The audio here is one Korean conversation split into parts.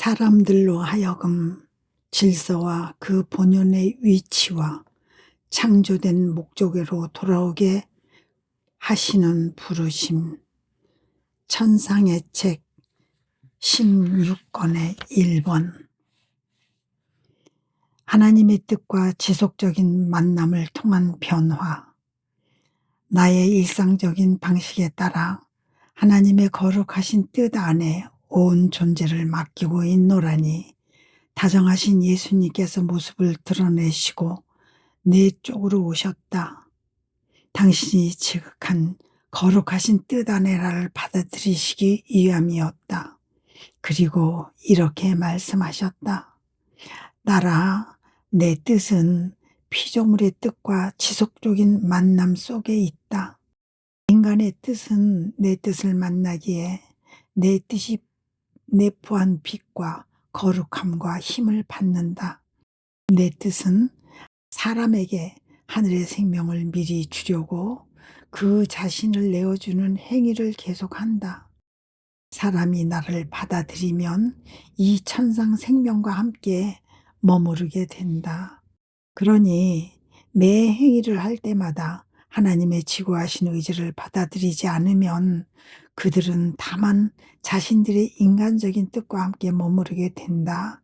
사람들로 하여금 질서와 그 본연의 위치와 창조된 목적으로 돌아오게 하시는 부르심. 천상의 책 16권의 1번. 하나님의 뜻과 지속적인 만남을 통한 변화. 나의 일상적인 방식에 따라 하나님의 거룩하신 뜻 안에 온 존재를 맡기고 있노라니, 다정하신 예수님께서 모습을 드러내시고 내 쪽으로 오셨다. 당신이 지극한 거룩하신 뜻 안에 나를 받아들이시기 위함이었다. 그리고 이렇게 말씀하셨다. 나라, 내 뜻은 피조물의 뜻과 지속적인 만남 속에 있다. 인간의 뜻은 내 뜻을 만나기에 내 뜻이 내포한 빛과 거룩함과 힘을 받는다. 내 뜻은 사람에게 하늘의 생명을 미리 주려고 그 자신을 내어주는 행위를 계속한다. 사람이 나를 받아들이면 이 천상 생명과 함께 머무르게 된다. 그러니 매 행위를 할 때마다 하나님의 지고하신 의지를 받아들이지 않으면 그들은 다만 자신들의 인간적인 뜻과 함께 머무르게 된다.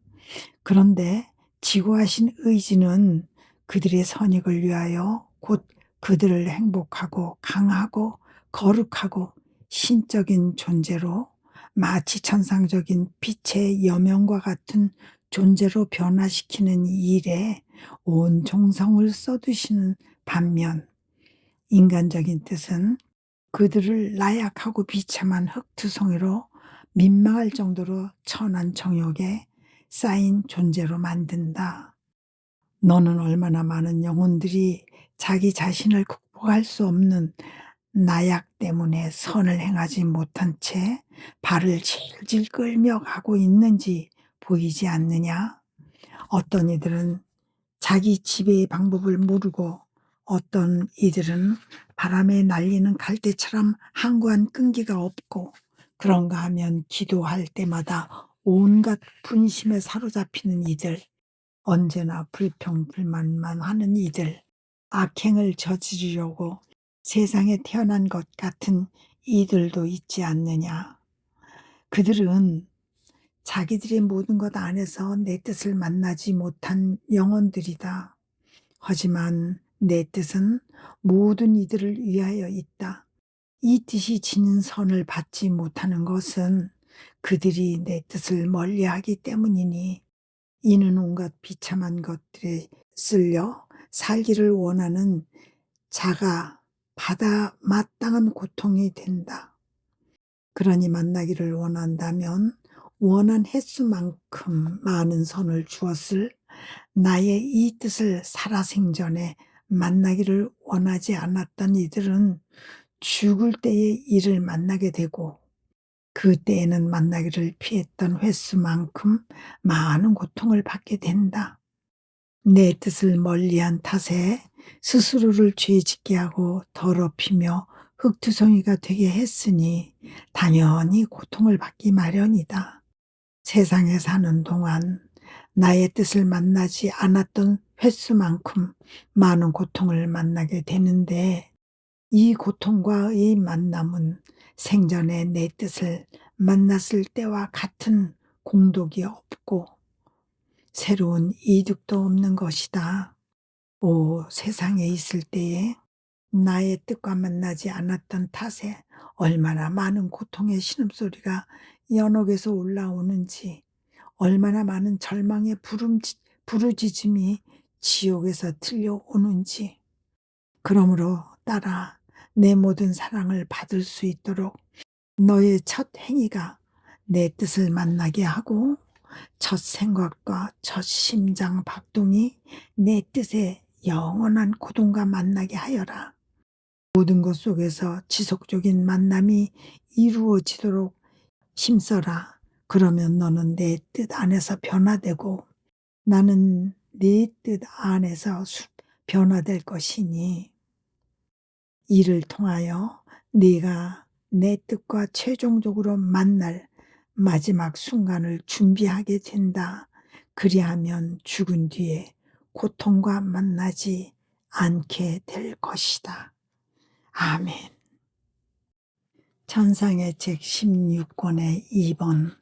그런데 지고하신 의지는 그들의 선익을 위하여 곧 그들을 행복하고 강하고 거룩하고 신적인 존재로 마치 천상적인 빛의 여명과 같은 존재로 변화시키는 일에 온 정성을 쏟으시는 반면, 인간적인 뜻은 그들을 나약하고 비참한 흙투성이로 민망할 정도로 천한 정욕에 쌓인 존재로 만든다. 너는 얼마나 많은 영혼들이 자기 자신을 극복할 수 없는 나약 때문에 선을 행하지 못한 채 발을 질질 끌며 가고 있는지 보이지 않느냐? 어떤 이들은 자기 지배의 방법을 모르고, 어떤 이들은 바람에 날리는 갈대처럼 항구한 끈기가 없고, 그런가 하면 기도할 때마다 온갖 분심에 사로잡히는 이들, 언제나 불평불만만 하는 이들, 악행을 저지르려고 세상에 태어난 것 같은 이들도 있지 않느냐. 그들은 자기들의 모든 것 안에서 내 뜻을 만나지 못한 영혼들이다. 하지만 내 뜻은 모든 이들을 위하여 있다. 이 뜻이 지닌 선을 받지 못하는 것은 그들이 내 뜻을 멀리하기 때문이니, 이는 온갖 비참한 것들에 쓸려 살기를 원하는 자가 받아 마땅한 고통이 된다. 그러니 만나기를 원한다면 원한 횟수만큼 많은 선을 주었을 나의 이 뜻을 살아생전에 만나기를 원하지 않았던 이들은 죽을 때에 이를 만나게 되고, 그 때에는 만나기를 피했던 횟수만큼 많은 고통을 받게 된다. 내 뜻을 멀리한 탓에 스스로를 죄짓게 하고 더럽히며 흙투성이가 되게 했으니 당연히 고통을 받기 마련이다. 세상에 사는 동안 나의 뜻을 만나지 않았던 횟수만큼 많은 고통을 만나게 되는데, 이 고통과 이 만남은 생전에 내 뜻을 만났을 때와 같은 공덕이 없고 새로운 이득도 없는 것이다. 오, 세상에 있을 때에 나의 뜻과 만나지 않았던 탓에 얼마나 많은 고통의 신음소리가 연옥에서 올라오는지, 얼마나 많은 절망의 부르짖음이 지옥에서 들려오는지. 그러므로 딸아, 내 모든 사랑을 받을 수 있도록 너의 첫 행위가 내 뜻을 만나게 하고, 첫 생각과 첫 심장 박동이 내 뜻의 영원한 고동과 만나게 하여라. 모든 것 속에서 지속적인 만남이 이루어지도록 힘써라. 그러면 너는 내 뜻 안에서 변화되고 나는 네 뜻 안에서 변화될 것이니, 이를 통하여 네가 내 뜻과 최종적으로 만날 마지막 순간을 준비하게 된다. 그리하면 죽은 뒤에 고통과 만나지 않게 될 것이다. 아멘. 찬상의 책 16권의 2번.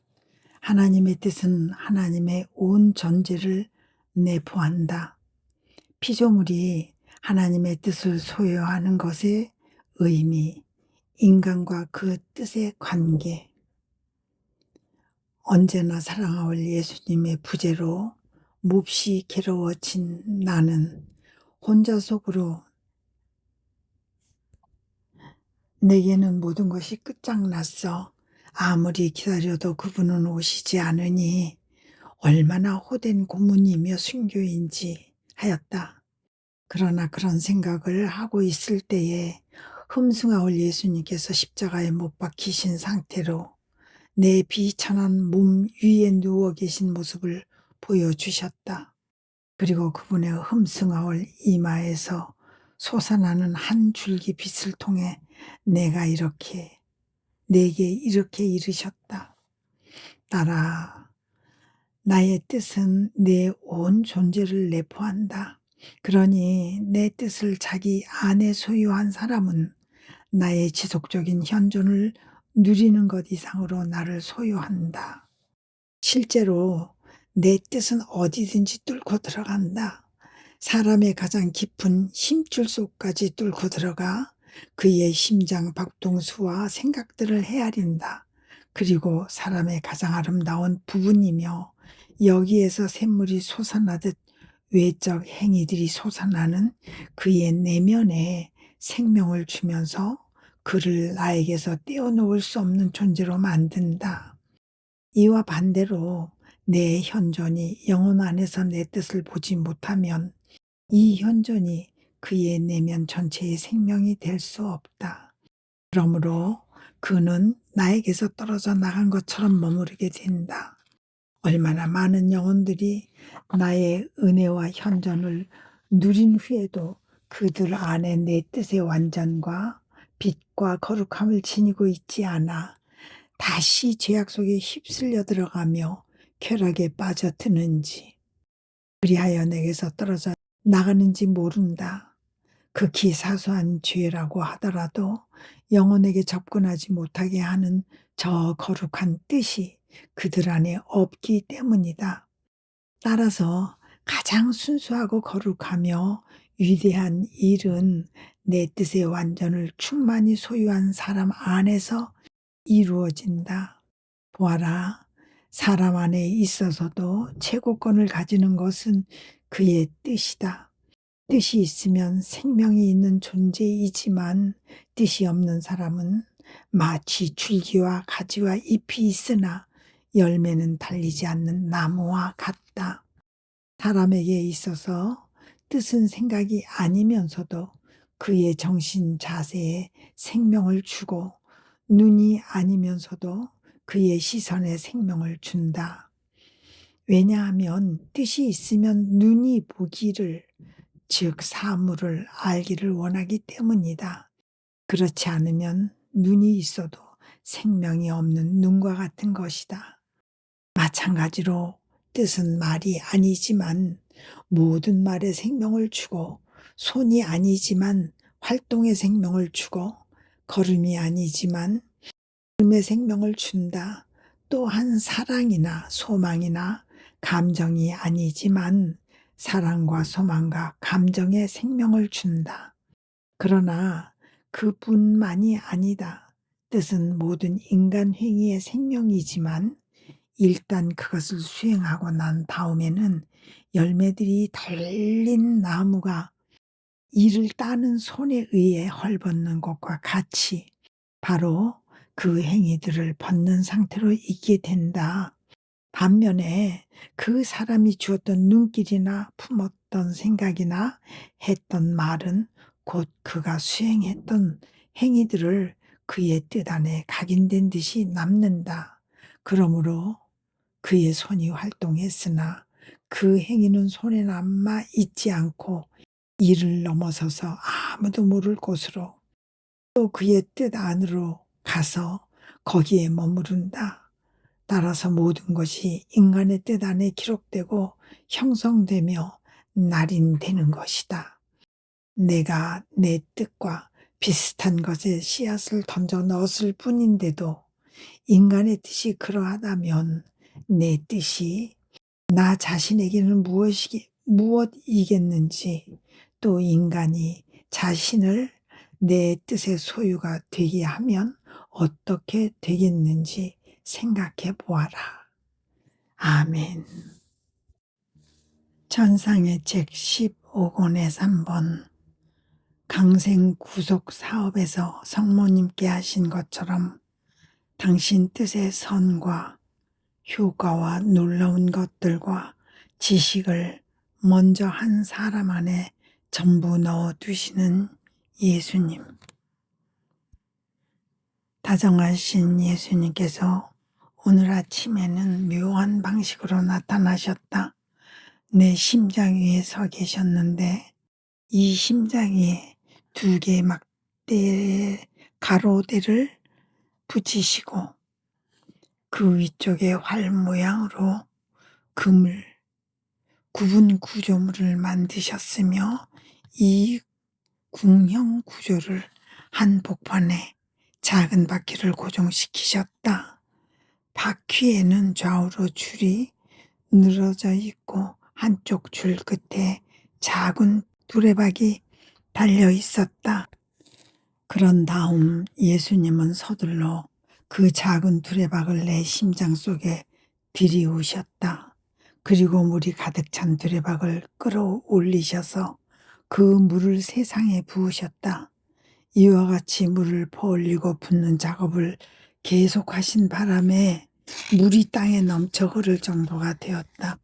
하나님의 뜻은 하나님의 온 전제를 내포한다. 피조물이 하나님의 뜻을 소유하는 것의 의미, 인간과 그 뜻의 관계, 언제나 사랑하올 예수님의 부재로 몹시 괴로워진 나는 혼자 속으로 내게는 모든 것이 끝장났어. 아무리 기다려도 그분은 오시지 않으니 얼마나 호된 고문이며 순교인지 하였다. 그러나 그런 생각을 하고 있을 때에 흠숭아올 예수님께서 십자가에 못 박히신 상태로 내 비천한 몸 위에 누워 계신 모습을 보여주셨다. 그리고 그분의 흠숭아올 이마에서 솟아나는 한 줄기 빛을 통해 내게 이렇게 이르셨다. 딸아, 나의 뜻은 내 온 존재를 내포한다. 그러니 내 뜻을 자기 안에 소유한 사람은 나의 지속적인 현존을 누리는 것 이상으로 나를 소유한다. 실제로 내 뜻은 어디든지 뚫고 들어간다. 사람의 가장 깊은 힘줄 속까지 뚫고 들어가 그의 심장 박동수와 생각들을 헤아린다. 그리고 사람의 가장 아름다운 부분이며 여기에서 샘물이 솟아나듯 외적 행위들이 솟아나는 그의 내면에 생명을 주면서 그를 나에게서 떼어놓을 수 없는 존재로 만든다. 이와 반대로 내 현존이 영혼 안에서 내 뜻을 보지 못하면 이 현존이 그의 내면 전체의 생명이 될 수 없다. 그러므로 그는 나에게서 떨어져 나간 것처럼 머무르게 된다. 얼마나 많은 영혼들이 나의 은혜와 현존을 누린 후에도 그들 안에 내 뜻의 완전과 빛과 거룩함을 지니고 있지 않아 다시 죄악 속에 휩쓸려 들어가며 쾌락에 빠져드는지, 그리하여 내게서 떨어져 나가는지 모른다. 극히 사소한 죄라고 하더라도 영혼에게 접근하지 못하게 하는 저 거룩한 뜻이 그들 안에 없기 때문이다. 따라서 가장 순수하고 거룩하며 위대한 일은 내 뜻의 완전을 충만히 소유한 사람 안에서 이루어진다. 보아라, 사람 안에 있어서도 최고권을 가지는 것은 그의 뜻이다. 뜻이 있으면 생명이 있는 존재이지만 뜻이 없는 사람은 마치 줄기와 가지와 잎이 있으나 열매는 달리지 않는 나무와 같다. 사람에게 있어서 뜻은 생각이 아니면서도 그의 정신 자세에 생명을 주고 눈이 아니면서도 그의 시선에 생명을 준다. 왜냐하면 뜻이 있으면 눈이 보기를, 즉 사물을 알기를 원하기 때문이다. 그렇지 않으면 눈이 있어도 생명이 없는 눈과 같은 것이다. 마찬가지로 뜻은 말이 아니지만 모든 말에 생명을 주고, 손이 아니지만 활동에 생명을 주고, 걸음이 아니지만 걸음에 생명을 준다. 또한 사랑이나 소망이나 감정이 아니지만 사랑과 소망과 감정에 생명을 준다. 그러나 그뿐만이 아니다. 뜻은 모든 인간 행위의 생명이지만 일단 그것을 수행하고 난 다음에는 열매들이 달린 나무가 이를 따는 손에 의해 헐벗는 것과 같이 바로 그 행위들을 벗는 상태로 있게 된다. 반면에 그 사람이 주었던 눈길이나 품었던 생각이나 했던 말은 곧 그가 수행했던 행위들을 그의 뜻 안에 각인된 듯이 남는다. 그러므로 그의 손이 활동했으나 그 행위는 손에 남아 있지 않고 이를 넘어서서 아무도 모를 곳으로 또 그의 뜻 안으로 가서 거기에 머무른다. 따라서 모든 것이 인간의 뜻 안에 기록되고 형성되며 날인되는 것이다. 내가 내 뜻과 비슷한 것에 씨앗을 던져 넣었을 뿐인데도 인간의 뜻이 그러하다면 내 뜻이 나 자신에게는 무엇이겠는지, 또 인간이 자신을 내 뜻의 소유가 되게 하면 어떻게 되겠는지 생각해 보아라. 아멘. 천상의 책 15권의 3번. 강생 구속 사업에서 성모님께 하신 것처럼 당신 뜻의 선과 효과와 놀라운 것들과 지식을 먼저 한 사람 안에 전부 넣어 두시는 예수님. 다정하신 예수님께서 오늘 아침에는 묘한 방식으로 나타나셨다. 내 심장 위에 서 계셨는데 이 심장 위에 2개의 막대 가로대를 붙이시고 그 위쪽에 활 모양으로 금을 구분 구조물을 만드셨으며 이 궁형 구조를 한 복판에 작은 바퀴를 고정시키셨다. 바퀴에는 좌우로 줄이 늘어져 있고 한쪽 줄 끝에 작은 두레박이 달려 있었다. 그런 다음 예수님은 서둘러 그 작은 두레박을 내 심장 속에 들이우셨다. 그리고 물이 가득 찬 두레박을 끌어올리셔서 그 물을 세상에 부으셨다. 이와 같이 물을 퍼올리고 붓는 작업을 계속하신 바람에 물이 땅에 넘쳐 흐를 정도가 되었다.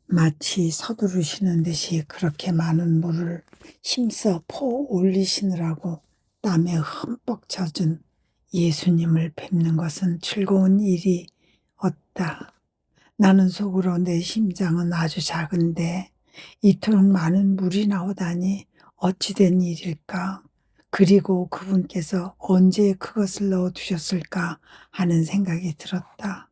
마치 서두르시는 듯이 그렇게 많은 물을 힘써 퍼올리시느라고 땀에 흠뻑 젖은 예수님을 뵙는 것은 즐거운 일이 없다. 나는 속으로 내 심장은 아주 작은데 이토록 많은 물이 나오다니 어찌된 일일까? 그리고 그분께서 언제 그것을 넣어두셨을까 하는 생각이 들었다.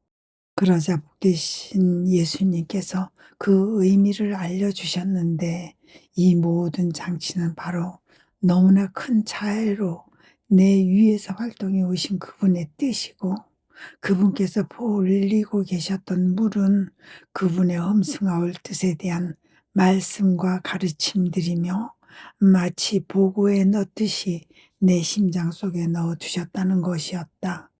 그러자 복되신 예수님께서 그 의미를 알려주셨는데 이 모든 장치는 바로 너무나 큰 자애로 내 위에서 활동해 오신 그분의 뜻이고 그분께서 퍼올리고 계셨던 물은 그분의 험승아올 뜻에 대한 말씀과 가르침들이며 마치 보고에 넣듯이 내 심장 속에 넣어두셨다는 것이었다.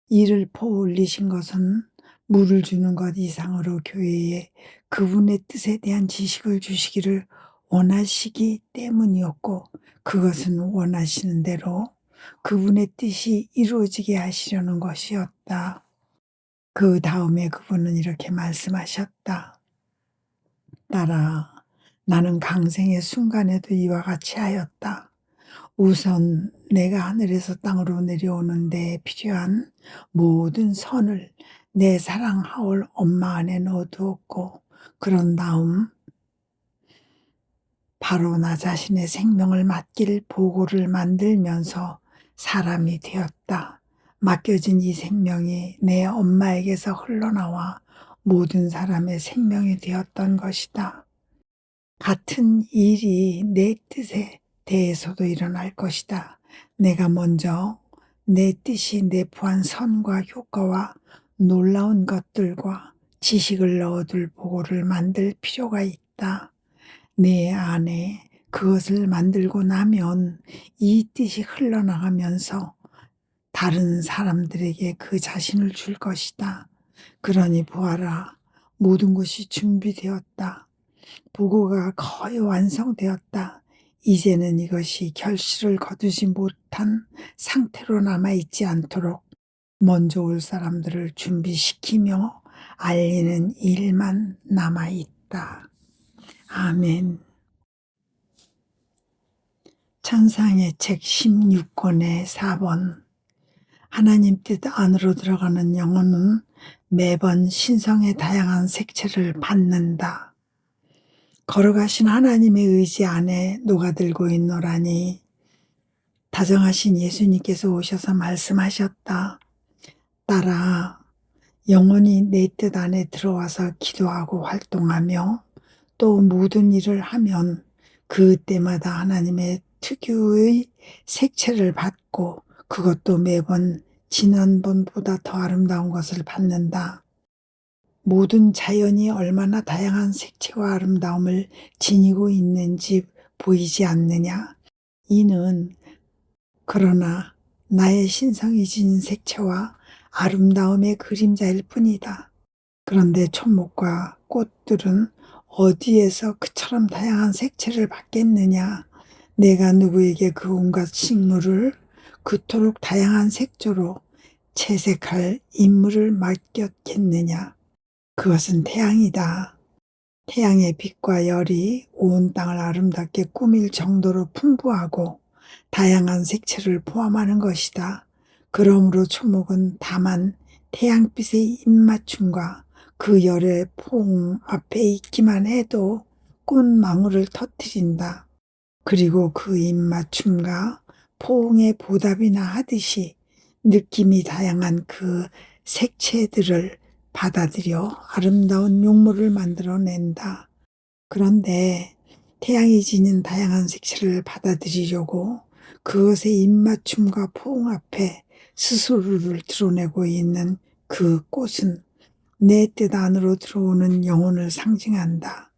이를 퍼올리신 것은 물을 주는 것 이상으로 교회에 그분의 뜻에 대한 지식을 주시기를 원하시기 때문이었고 그것은 원하시는 대로 그분의 뜻이 이루어지게 하시려는 것이었다. 그 다음에 그분은 이렇게 말씀하셨다. 딸아, 나는 강생의 순간에도 이와 같이 하였다. 우선 내가 하늘에서 땅으로 내려오는 데 필요한 모든 선을 내 사랑하올 엄마 안에 넣어두었고 그런 다음 바로 나 자신의 생명을 맡길 보고를 만들면서 사람이 되었다. 맡겨진 이 생명이 내 엄마에게서 흘러나와 모든 사람의 생명이 되었던 것이다. 같은 일이 내 뜻에 대해서도 일어날 것이다. 내가 먼저 내 뜻이 내포한 선과 효과와 놀라운 것들과 지식을 넣어둘 보고를 만들 필요가 있다. 내 안에 그것을 만들고 나면 이 뜻이 흘러나가면서 다른 사람들에게 그 자신을 줄 것이다. 그러니 보아라, 모든 것이 준비되었다. 보고가 거의 완성되었다. 이제는 이것이 결실을 거두지 못한 상태로 남아있지 않도록 먼저 올 사람들을 준비시키며 알리는 일만 남아있다. 아멘. 천상의 책 16권의 4번. 하나님 뜻 안으로 들어가는 영혼은 매번 신성의 다양한 색채를 받는다. 걸어가신 하나님의 의지 안에 녹아들고 있노라니 다정하신 예수님께서 오셔서 말씀하셨다. 딸아, 영혼이 내 뜻 안에 들어와서 기도하고 활동하며 또 모든 일을 하면 그때마다 하나님의 특유의 색채를 받고 그것도 매번 지난번보다 더 아름다운 것을 받는다. 모든 자연이 얼마나 다양한 색채와 아름다움을 지니고 있는지 보이지 않느냐? 이는 그러나 나의 신성이 지닌 색채와 아름다움의 그림자일 뿐이다. 그런데 초목과 꽃들은 어디에서 그처럼 다양한 색채를 받겠느냐? 내가 누구에게 그 온갖 식물을 그토록 다양한 색조로 채색할 임무를 맡겼겠느냐? 그것은 태양이다. 태양의 빛과 열이 온 땅을 아름답게 꾸밀 정도로 풍부하고 다양한 색채를 포함하는 것이다. 그러므로 초목은 다만 태양빛의 입맞춤과 그 열의 포옹 앞에 있기만 해도 꽃망울을 터뜨린다. 그리고 그 입맞춤과 포옹의 보답이나 하듯이 느낌이 다양한 그 색채들을 받아들여 아름다운 묘물을 만들어낸다. 그런데 태양이 지닌 다양한 색채를 받아들이려고 그것의 입맞춤과 포옹 앞에 스스로를 드러내고 있는 그 꽃은 내 뜻 안으로 들어오는 영혼을 상징한다.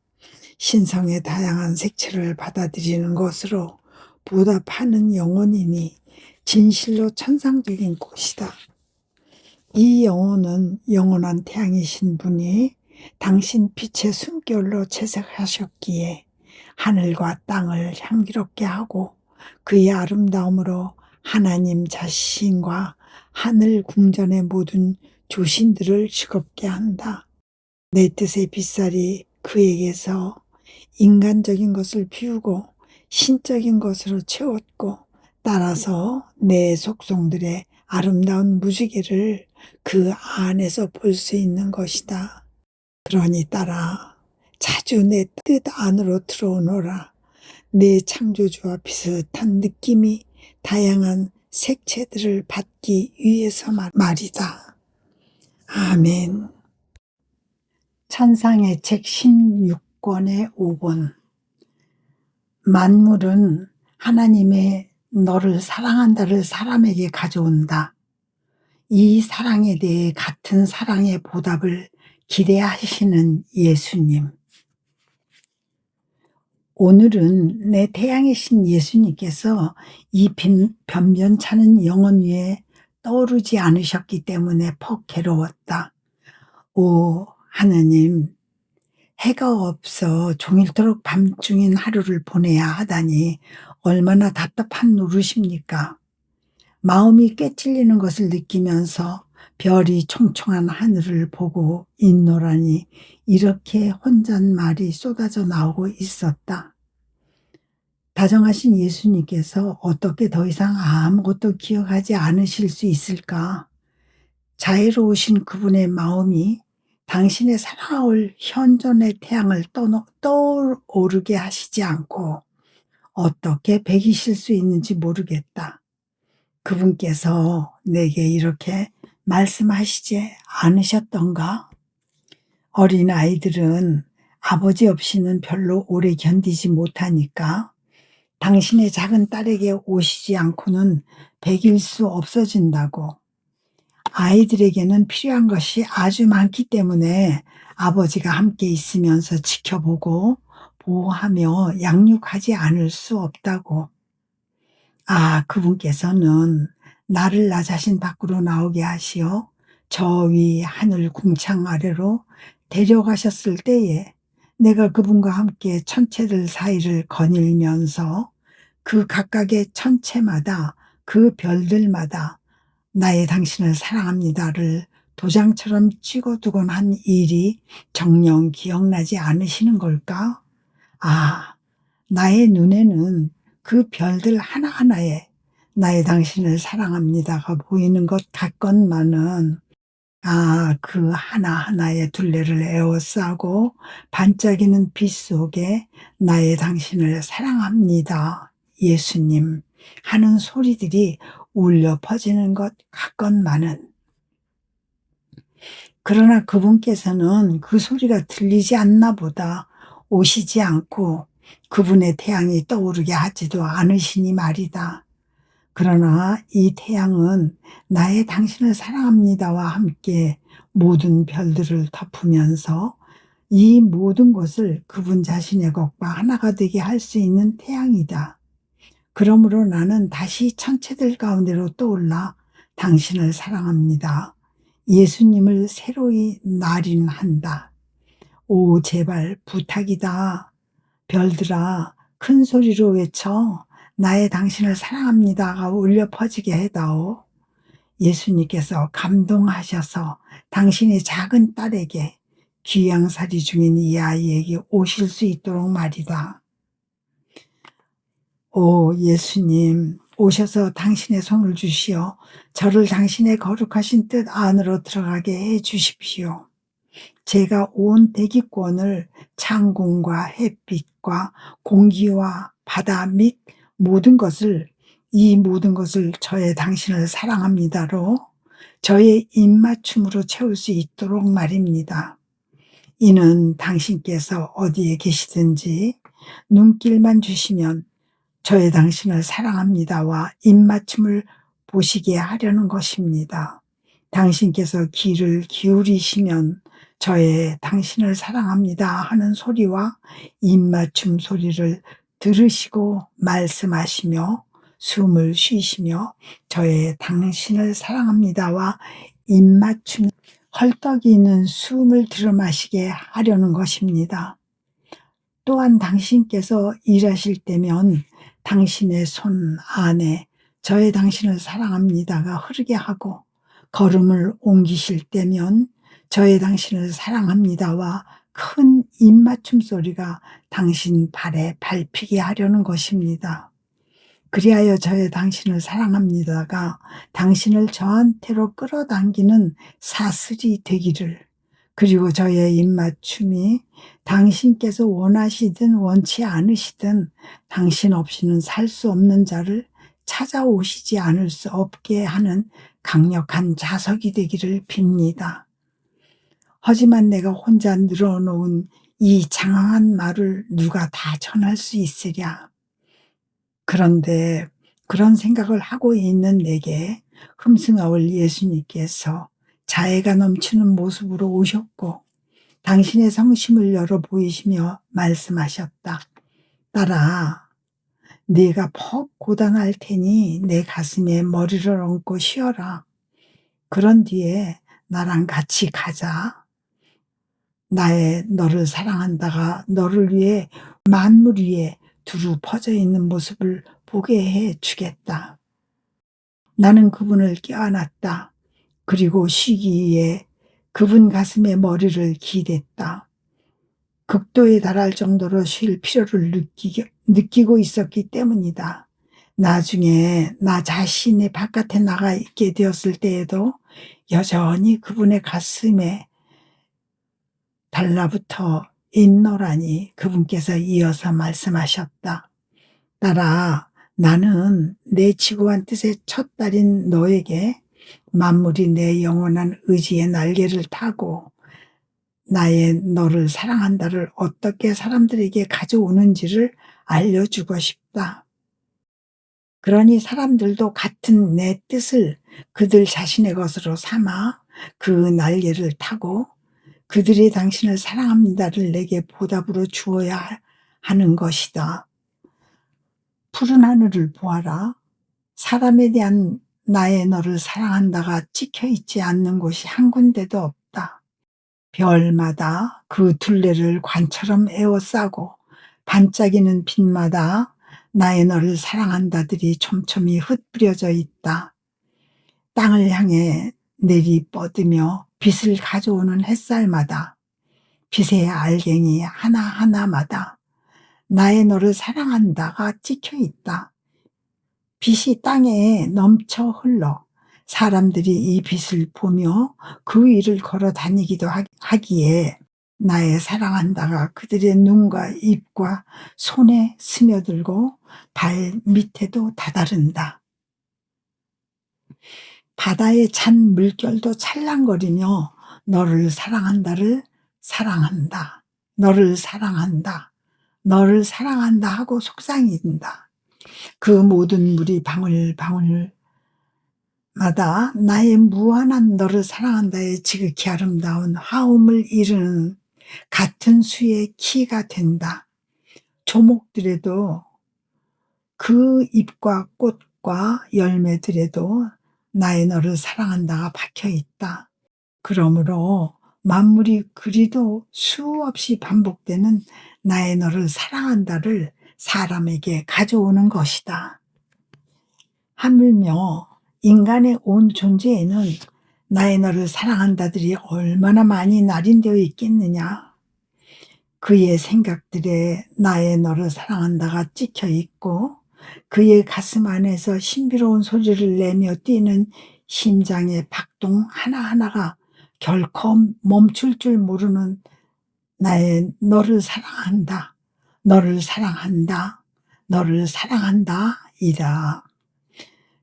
신성의 다양한 색채를 받아들이는 것으로 보답하는 영혼이니 진실로 천상적인 꽃이다. 이 영혼은 영원한 태양이신 분이 당신 빛의 숨결로 채색하셨기에 하늘과 땅을 향기롭게 하고 그의 아름다움으로 하나님 자신과 하늘 궁전의 모든 조신들을 즐겁게 한다. 내 뜻의 빛살이 그에게서 인간적인 것을 비우고 신적인 것으로 채웠고 따라서 내 속성들의 아름다운 무지개를 그 안에서 볼 수 있는 것이다. 그러니 따라 자주 내 뜻 안으로 들어오너라. 내 창조주와 비슷한 느낌이 다양한 색채들을 받기 위해서 말이다. 아멘. 천상의 책 16권의 5번. 만물은 하나님의 너를 사랑한다를 사람에게 가져온다. 이 사랑에 대해 같은 사랑의 보답을 기대하시는 예수님. 오늘은 내 태양이신 예수님께서 이 변변찮은 영혼 위에 떠오르지 않으셨기 때문에 퍽 괴로웠다. 오 하느님, 해가 없어 종일토록 밤중인 하루를 보내야 하다니 얼마나 답답한 노릇입니까? 마음이 꿰찔리는 것을 느끼면서 별이 총총한 하늘을 보고 있노라니 이렇게 혼잣말이 쏟아져 나오고 있었다. 다정하신 예수님께서 어떻게 더 이상 아무것도 기억하지 않으실 수 있을까? 자애로우신 그분의 마음이 당신의 살아올 현존의 태양을 떠오르게 하시지 않고 어떻게 배기실 수 있는지 모르겠다. 그분께서 내게 이렇게 말씀하시지 않으셨던가? 어린 아이들은 아버지 없이는 별로 오래 견디지 못하니까 당신의 작은 딸에게 오시지 않고는 배길 수 없어진다고. 아이들에게는 필요한 것이 아주 많기 때문에 아버지가 함께 있으면서 지켜보고 보호하며 양육하지 않을 수 없다고. 그분께서는 나를 나 자신 밖으로 나오게 하시어 저 위 하늘 궁창 아래로 데려가셨을 때에 내가 그분과 함께 천체들 사이를 거닐면서 그 각각의 천체마다 그 별들마다 나의 당신을 사랑합니다를 도장처럼 찍어두곤 한 일이 정녕 기억나지 않으시는 걸까? 나의 눈에는 그 별들 하나하나에 나의 당신을 사랑합니다가 보이는 것 같건만은 그 하나하나의 둘레를 에워싸고 반짝이는 빛 속에 나의 당신을 사랑합니다, 예수님 하는 소리들이 울려 퍼지는 것 같건만은 그러나 그분께서는 그 소리가 들리지 않나 보다 오시지 않고 그분의 태양이 떠오르게 하지도 않으시니 말이다. 그러나 이 태양은 나의 당신을 사랑합니다와 함께 모든 별들을 덮으면서 이 모든 것을 그분 자신의 것과 하나가 되게 할 수 있는 태양이다. 그러므로 나는 다시 천체들 가운데로 떠올라 당신을 사랑합니다. 예수님을 새로이 날인한다. 오, 제발 부탁이다. 별들아, 큰 소리로 외쳐 나의 당신을 사랑합니다가 울려 퍼지게 해다오. 예수님께서 감동하셔서 당신의 작은 딸에게 귀양살이 중인 이 아이에게 오실 수 있도록 말이다. 오 예수님, 오셔서 당신의 손을 주시어 저를 당신의 거룩하신 뜻 안으로 들어가게 해 주십시오. 제가 온 대기권을 창공과 햇빛과 공기와 바다 및 이 모든 것을 저의 당신을 사랑합니다로 저의 입맞춤으로 채울 수 있도록 말입니다. 이는 당신께서 어디에 계시든지 눈길만 주시면 저의 당신을 사랑합니다와 입맞춤을 보시게 하려는 것입니다. 당신께서 귀를 기울이시면 저의 당신을 사랑합니다 하는 소리와 입맞춤 소리를 들으시고 말씀하시며 숨을 쉬시며 저의 당신을 사랑합니다와 입맞춤 헐떡이 있는 숨을 들이마시게 하려는 것입니다. 또한 당신께서 일하실 때면 당신의 손 안에 저의 당신을 사랑합니다가 흐르게 하고 걸음을 옮기실 때면 저의 당신을 사랑합니다와 큰 입맞춤 소리가 당신 발에 밟히게 하려는 것입니다. 그리하여 저의 당신을 사랑합니다가 당신을 저한테로 끌어당기는 사슬이 되기를, 그리고 저의 입맞춤이 당신께서 원하시든 원치 않으시든 당신 없이는 살 수 없는 자를 찾아오시지 않을 수 없게 하는 강력한 자석이 되기를 빕니다. 하지만 내가 혼자 늘어놓은 이 장황한 말을 누가 다 전할 수 있으랴. 그런데 그런 생각을 하고 있는 내게 흠승하올 예수님께서 자애가 넘치는 모습으로 오셨고 당신의 성심을 열어 보이시며 말씀하셨다. 딸아, 네가 퍽 고단할 테니 내 가슴에 머리를 얹고 쉬어라. 그런 뒤에 나랑 같이 가자. 나의 너를 사랑한다가 너를 위해 만물 위에 두루 퍼져 있는 모습을 보게 해 주겠다. 나는 그분을 껴안았다. 그리고 쉬기에 그분 가슴에 머리를 기댔다. 극도에 달할 정도로 쉴 필요를 느끼고 있었기 때문이다. 나중에 나 자신이 바깥에 나가 있게 되었을 때에도 여전히 그분의 가슴에 달라붙어 있노라니 그분께서 이어서 말씀하셨다. 딸아, 나는 내 지고한 뜻의 첫 딸인 너에게 만물이 내 영원한 의지의 날개를 타고 나의 너를 사랑한다를 어떻게 사람들에게 가져오는지를 알려주고 싶다. 그러니 사람들도 같은 내 뜻을 그들 자신의 것으로 삼아 그 날개를 타고 그들이 당신을 사랑합니다를 내게 보답으로 주어야 하는 것이다. 푸른 하늘을 보아라. 사람에 대한 나의 너를 사랑한다가 찍혀 있지 않는 곳이 한 군데도 없다. 별마다 그 둘레를 관처럼 에워싸고 반짝이는 빛마다 나의 너를 사랑한다들이 촘촘히 흩뿌려져 있다. 땅을 향해 내리 뻗으며 빛을 가져오는 햇살마다 빛의 알갱이 하나하나마다 나의 너를 사랑한다가 찍혀 있다. 빛이 땅에 넘쳐 흘러 사람들이 이 빛을 보며 그 위를 걸어 다니기도 하기에 나의 사랑한다가 그들의 눈과 입과 손에 스며들고 발 밑에도 다다른다. 바다의 찬 물결도 찰랑거리며 너를 사랑한다를 사랑한다. 너를 사랑한다. 너를 사랑한다 하고 속삭인다. 그 모든 물이 방울방울마다 나의 무한한 너를 사랑한다의 지극히 아름다운 화음을 이루는 같은 수의 키가 된다. 조목들에도 그 잎과 꽃과 열매들에도 나의 너를 사랑한다가 박혀 있다. 그러므로 만물이 그리도 수없이 반복되는 나의 너를 사랑한다를 사람에게 가져오는 것이다. 하물며 인간의 온 존재에는 나의 너를 사랑한다들이 얼마나 많이 날인되어 있겠느냐. 그의 생각들에 나의 너를 사랑한다가 찍혀 있고 그의 가슴 안에서 신비로운 소리를 내며 뛰는 심장의 박동 하나하나가 결코 멈출 줄 모르는 나의 너를 사랑한다, 너를 사랑한다, 너를 사랑한다 이다.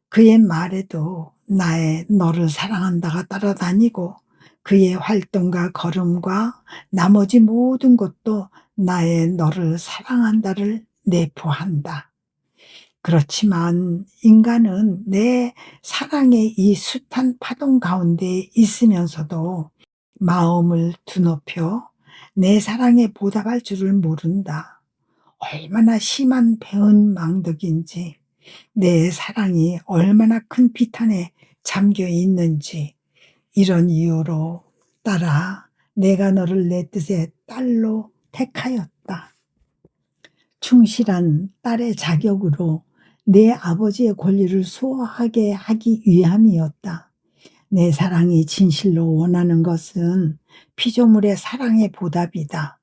그의 말에도 나의 너를 사랑한다가 따라다니고 그의 활동과 걸음과 나머지 모든 것도 나의 너를 사랑한다를 내포한다. 그렇지만 인간은 내 사랑의 이 숱한 파동 가운데 있으면서도 마음을 드높여 내 사랑에 보답할 줄을 모른다. 얼마나 심한 배은망덕인지, 내 사랑이 얼마나 큰 비탄에 잠겨 있는지, 이런 이유로 딸아, 내가 너를 내 뜻의 딸로 택하였다. 충실한 딸의 자격으로 내 아버지의 권리를 수호하게 하기 위함이었다. 내 사랑이 진실로 원하는 것은 피조물의 사랑의 보답이다.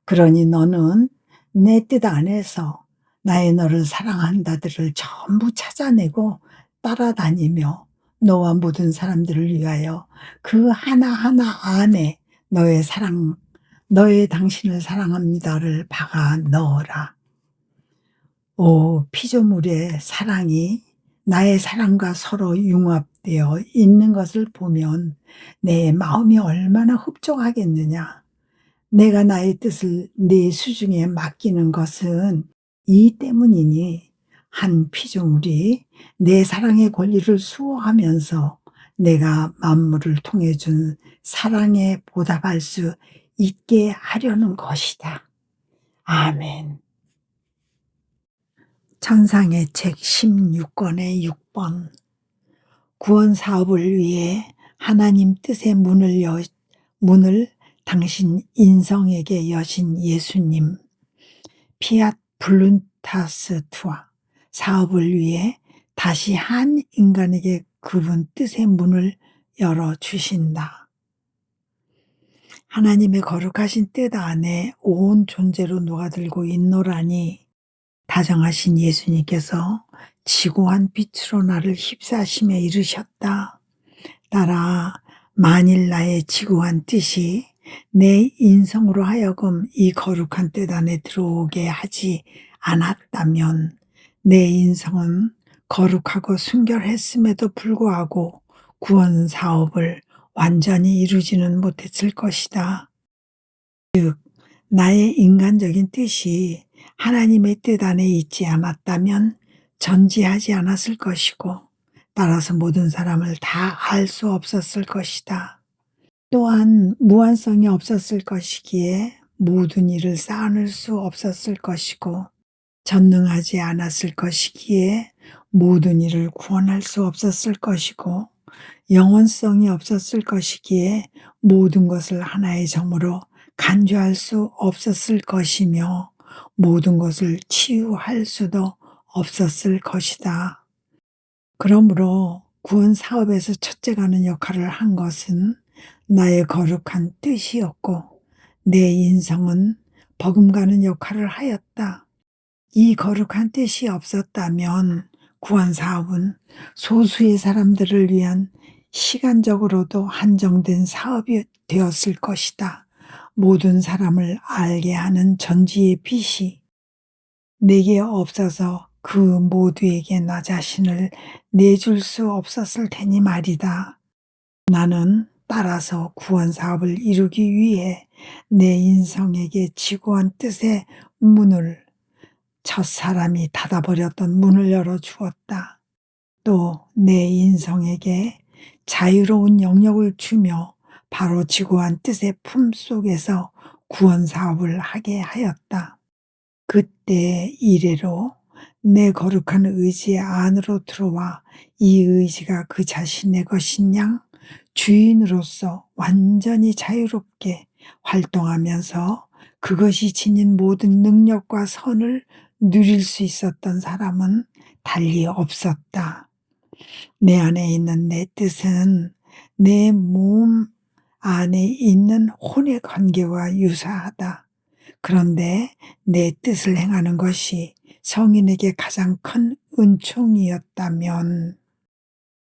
그러니 너는 내 뜻 안에서 나의 너를 사랑한다들을 전부 찾아내고 따라다니며 너와 모든 사람들을 위하여 그 하나하나 안에 너의 당신을 사랑합니다를 박아 넣어라. 오, 피조물의 사랑이 나의 사랑과 서로 융합되어 있는 것을 보면 내 마음이 얼마나 흡족하겠느냐. 내가 나의 뜻을 네 수중에 맡기는 것은 이 때문이니 한 피조물이 내 사랑의 권리를 수호하면서 내가 만물을 통해 준 사랑에 보답할 수 있게 하려는 것이다. 아멘. 천상의 책 16권의 6번. 구원 사업을 위해 하나님 뜻의 문을 당신 인성에게 여신 예수님. 피앗 블룬타스트와 사업을 위해 다시 한 인간에게 그분 뜻의 문을 열어주신다. 하나님의 거룩하신 뜻 안에 온 존재로 녹아들고 있노라니 다정하신 예수님께서 지고한 빛으로 나를 휩싸시며 이르셨다. 딸아, 만일 나의 지고한 뜻이 내 인성으로 하여금 이 거룩한 뜻 안에 들어오게 하지 않았다면 내 인성은 거룩하고 순결했음에도 불구하고 구원 사업을 완전히 이루지는 못했을 것이다. 즉, 나의 인간적인 뜻이 하나님의 뜻 안에 있지 않았다면 전지하지 않았을 것이고 따라서 모든 사람을 다 알 수 없었을 것이다. 또한 무한성이 없었을 것이기에 모든 일을 쌓아낼 수 없었을 것이고 전능하지 않았을 것이기에 모든 일을 구원할 수 없었을 것이고 영원성이 없었을 것이기에 모든 것을 하나의 점으로 간주할 수 없었을 것이며 모든 것을 치유할 수도 없었을 것이다. 그러므로 구원 사업에서 첫째가는 역할을 한 것은 나의 거룩한 뜻이었고 내 인성은 버금가는 역할을 하였다. 이 거룩한 뜻이 없었다면 구원 사업은 소수의 사람들을 위한 시간적으로도 한정된 사업이 되었을 것이다. 모든 사람을 알게 하는 전지의 빛이 내게 없어서 그 모두에게 나 자신을 내줄 수 없었을 테니 말이다. 나는 따라서 구원 사업을 이루기 위해 내 인성에게 지고한 뜻의 문을, 첫사람이 닫아버렸던 문을 열어주었다. 또 내 인성에게 자유로운 영역을 주며 바로 지고한 뜻의 품속에서 구원 사업을 하게 하였다. 그때 이래로 내 거룩한 의지 안으로 들어와 이 의지가 그 자신의 것인 양 주인으로서 완전히 자유롭게 활동하면서 그것이 지닌 모든 능력과 선을 누릴 수 있었던 사람은 달리 없었다. 내 안에 있는 내 뜻은 내 몸 안에 있는 혼의 관계와 유사하다. 그런데 내 뜻을 행하는 것이 성인에게 가장 큰 은총이었다면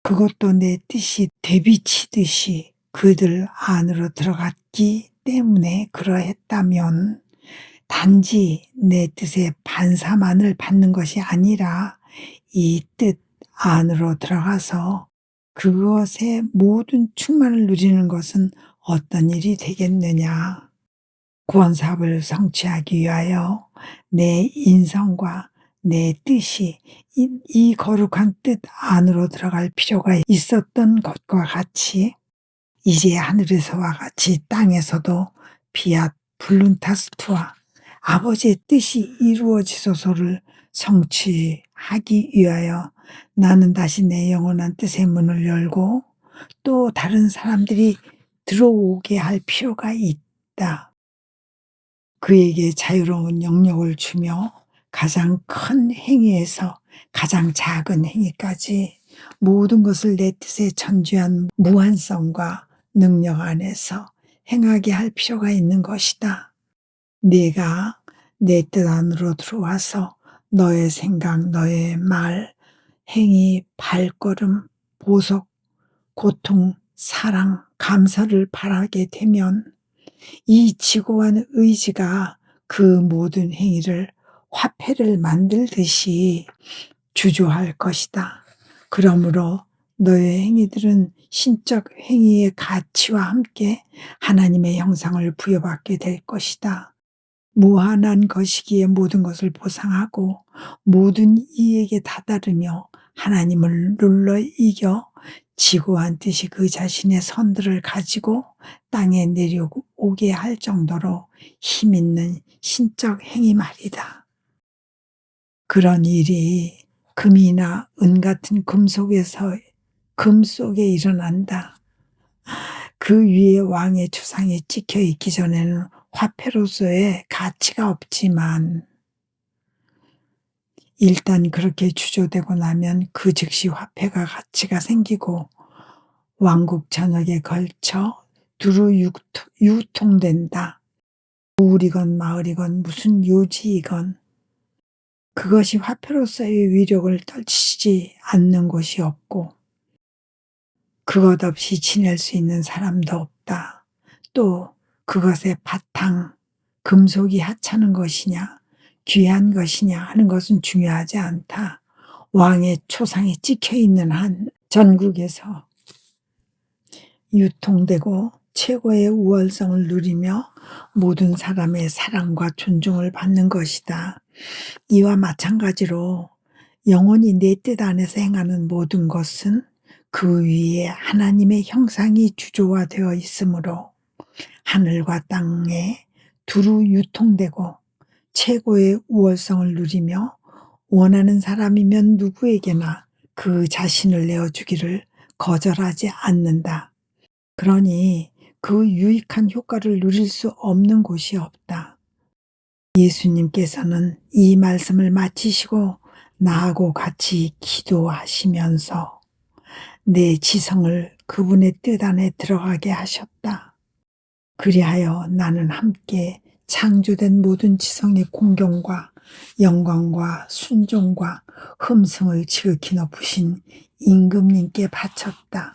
그것도 내 뜻이 되비치듯이 그들 안으로 들어갔기 때문에 그러했다면 단지 내 뜻의 반사만을 받는 것이 아니라 이 뜻 안으로 들어가서 그것의 모든 충만을 누리는 것은 어떤 일이 되겠느냐. 구원 사업을 성취하기 위하여 내 인성과 내 뜻이 이 거룩한 뜻 안으로 들어갈 필요가 있었던 것과 같이 이제 하늘에서와 같이 땅에서도 비앗 블룬타스트와 아버지의 뜻이 이루어지소서를 성취하기 위하여 나는 다시 내 영원한 뜻의 문을 열고 또 다른 사람들이 들어오게 할 필요가 있다. 그에게 자유로운 영역을 주며 가장 큰 행위에서 가장 작은 행위까지 모든 것을 내 뜻에 전주한 무한성과 능력 안에서 행하게 할 필요가 있는 것이다. 네가 내 뜻 안으로 들어와서 너의 생각, 너의 말, 행위, 발걸음, 보석, 고통, 사랑, 감사를 바라게 되면 이 지고한 의지가 그 모든 행위를 화폐를 만들듯이 주조할 것이다. 그러므로 너의 행위들은 신적 행위의 가치와 함께 하나님의 형상을 부여받게 될 것이다. 무한한 것이기에 모든 것을 보상하고 모든 이에게 다다르며 하나님을 눌러 이겨 지고한 뜻이 그 자신의 선들을 가지고 땅에 내려오게 할 정도로 힘있는 신적 행위 말이다. 그런 일이 금이나 은 같은 금속에 일어난다. 그 위에 왕의 추상이 찍혀 있기 전에는 화폐로서의 가치가 없지만 일단 그렇게 주조되고 나면 그 즉시 화폐가 가치가 생기고 왕국 전역에 걸쳐 두루 유통된다. 우울이건 마을이건 무슨 요지이건 그것이 화폐로서의 위력을 떨치지 않는 곳이 없고 그것 없이 지낼 수 있는 사람도 없다. 또 그것의 바탕, 금속이 하찮은 것이냐 귀한 것이냐 하는 것은 중요하지 않다. 왕의 초상이 찍혀있는 한 전국에서 유통되고 최고의 우월성을 누리며 모든 사람의 사랑과 존중을 받는 것이다. 이와 마찬가지로 영원히 내 뜻 안에서 행하는 모든 것은 그 위에 하나님의 형상이 주조화되어 있으므로 하늘과 땅에 두루 유통되고 최고의 우월성을 누리며 원하는 사람이면 누구에게나 그 자신을 내어주기를 거절하지 않는다. 그러니 그 유익한 효과를 누릴 수 없는 곳이 없다. 예수님께서는 이 말씀을 마치시고 나하고 같이 기도하시면서 내 지성을 그분의 뜻 안에 들어가게 하셨다. 그리하여 나는 함께 창조된 모든 지성의 공경과 영광과 순종과 흠성을 지극히 높으신 임금님께 바쳤다.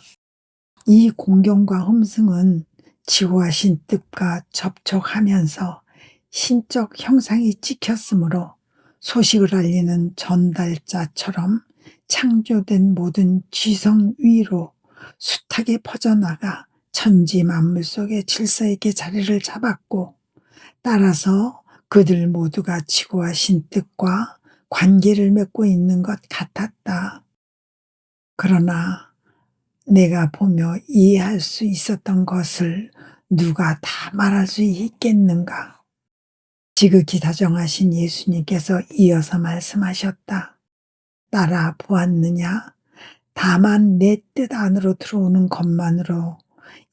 이 공경과 흠성은 지고하신 뜻과 접촉하면서 신적 형상이 찍혔으므로 소식을 알리는 전달자처럼 창조된 모든 지성 위로 숱하게 퍼져나가 천지 만물 속에 질서 있게 자리를 잡았고, 따라서 그들 모두가 지구와 신뜻과 관계를 맺고 있는 것 같았다. 그러나 내가 보며 이해할 수 있었던 것을 누가 다 말할 수 있겠는가? 지극히 다정하신 예수님께서 이어서 말씀하셨다. 따라 보았느냐? 다만 내 뜻 안으로 들어오는 것만으로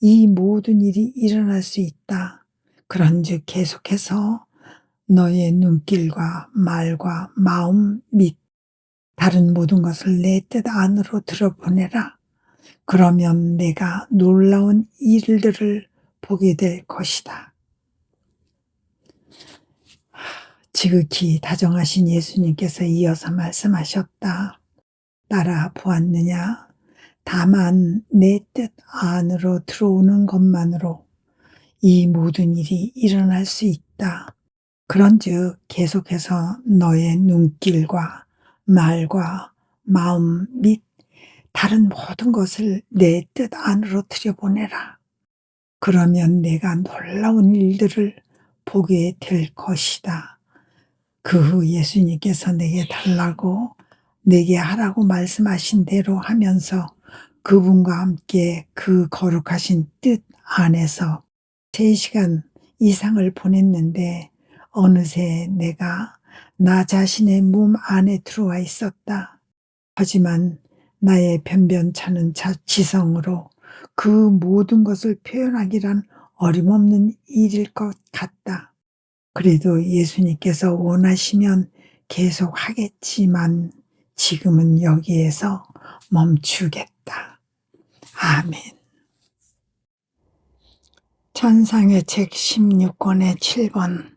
이 모든 일이 일어날 수 있다. 그런즉 계속해서 너의 눈길과 말과 마음 및 다른 모든 것을 내 뜻 안으로 들어보내라. 그러면 내가 놀라운 일들을 보게 될 것이다. 지극히 다정하신 예수님께서 이어서 말씀하셨다. 따라 보았느냐? 다만 내 뜻 안으로 들어오는 것만으로 이 모든 일이 일어날 수 있다. 그런즉 계속해서 너의 눈길과 말과 마음 및 다른 모든 것을 내 뜻 안으로 들여보내라. 그러면 내가 놀라운 일들을 보게 될 것이다. 그 후 예수님께서 내게 달라고 내게 하라고 말씀하신 대로 하면서 그분과 함께 그 거룩하신 뜻 안에서 3시간 이상을 보냈는데 어느새 내가 나 자신의 몸 안에 들어와 있었다. 하지만 나의 변변찮은 지성으로 그 모든 것을 표현하기란 어림없는 일일 것 같다. 그래도 예수님께서 원하시면 계속 하겠지만 지금은 여기에서 멈추겠다. 아멘. 찬상의 책 16권의 7번.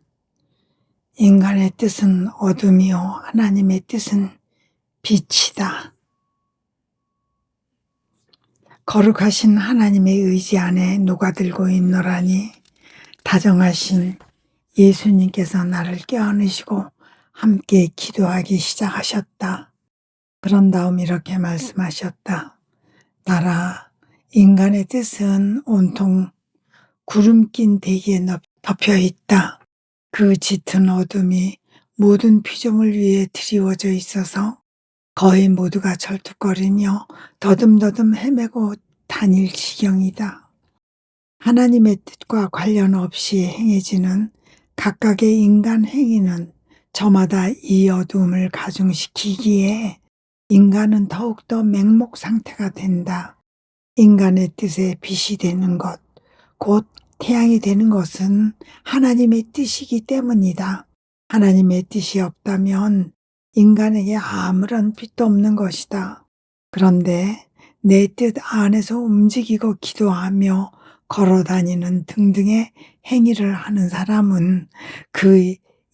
인간의 뜻은 어둠이요 하나님의 뜻은 빛이다. 거룩하신 하나님의 의지 안에 녹아들고 있노라니 다정하신 예수님께서 나를 껴안으시고 함께 기도하기 시작하셨다. 그런 다음 이렇게 말씀하셨다. 따라 인간의 뜻은 온통 구름 낀 대기에 덮여 있다. 그 짙은 어둠이 모든 피조물 위에 드리워져 있어서 거의 모두가 절뚝거리며 더듬더듬 헤매고 다닐 지경이다. 하나님의 뜻과 관련 없이 행해지는 각각의 인간 행위는 저마다 이 어둠을 가중시키기에 인간은 더욱더 맹목 상태가 된다. 인간의 뜻에 빛이 되는 것, 곧 태양이 되는 것은 하나님의 뜻이기 때문이다. 하나님의 뜻이 없다면 인간에게 아무런 빛도 없는 것이다. 그런데 내 뜻 안에서 움직이고 기도하며 걸어다니는 등등의 행위를 하는 사람은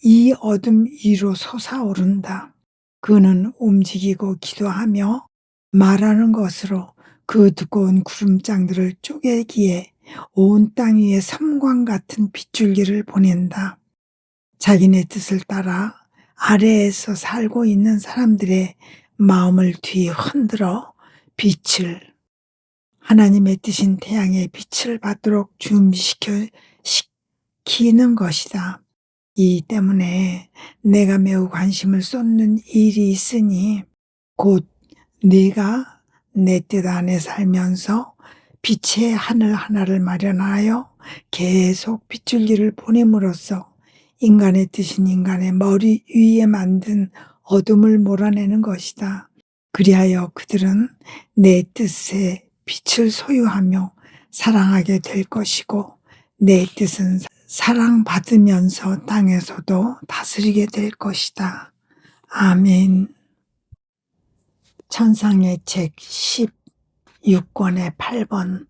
이 어둠 위로 솟아오른다. 그는 움직이고 기도하며 말하는 것으로 그 두꺼운 구름장들을 쪼개기에 온 땅 위에 섬광 같은 빗줄기를 보낸다. 자기네 뜻을 따라 아래에서 살고 있는 사람들의 마음을 뒤 흔들어 하나님의 뜻인 태양의 빛을 받도록 준비시키는 것이다. 이 때문에 내가 매우 관심을 쏟는 일이 있으니 곧 네가 내 뜻 안에 살면서 빛의 하늘 하나를 마련하여 계속 빗줄기를 보냄으로써 인간의 뜻인 인간의 머리 위에 만든 어둠을 몰아내는 것이다. 그리하여 그들은 내 뜻의 빛을 소유하며 사랑하게 될 것이고 내 뜻은 사랑받으면서 땅에서도 다스리게 될 것이다. 아멘. 천상의 책 16권의 8번.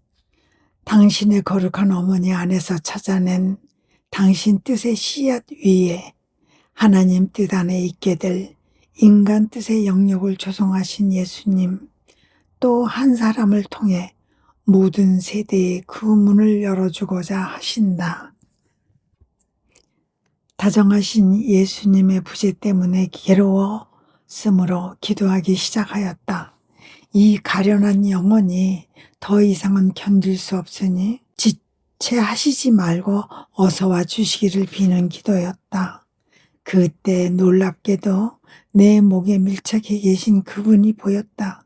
당신의 거룩한 어머니 안에서 찾아낸 당신 뜻의 씨앗 위에 하나님 뜻 안에 있게 될 인간 뜻의 영역을 조성하신 예수님, 또 한 사람을 통해 모든 세대에 그 문을 열어주고자 하신다. 다정하신 예수님의 부재 때문에 괴로웠으므로 기도하기 시작하였다. 이 가련한 영혼이 더 이상은 견딜 수 없으니 지체하시지 말고 어서 와 주시기를 비는 기도였다. 그때 놀랍게도 내 목에 밀착해 계신 그분이 보였다.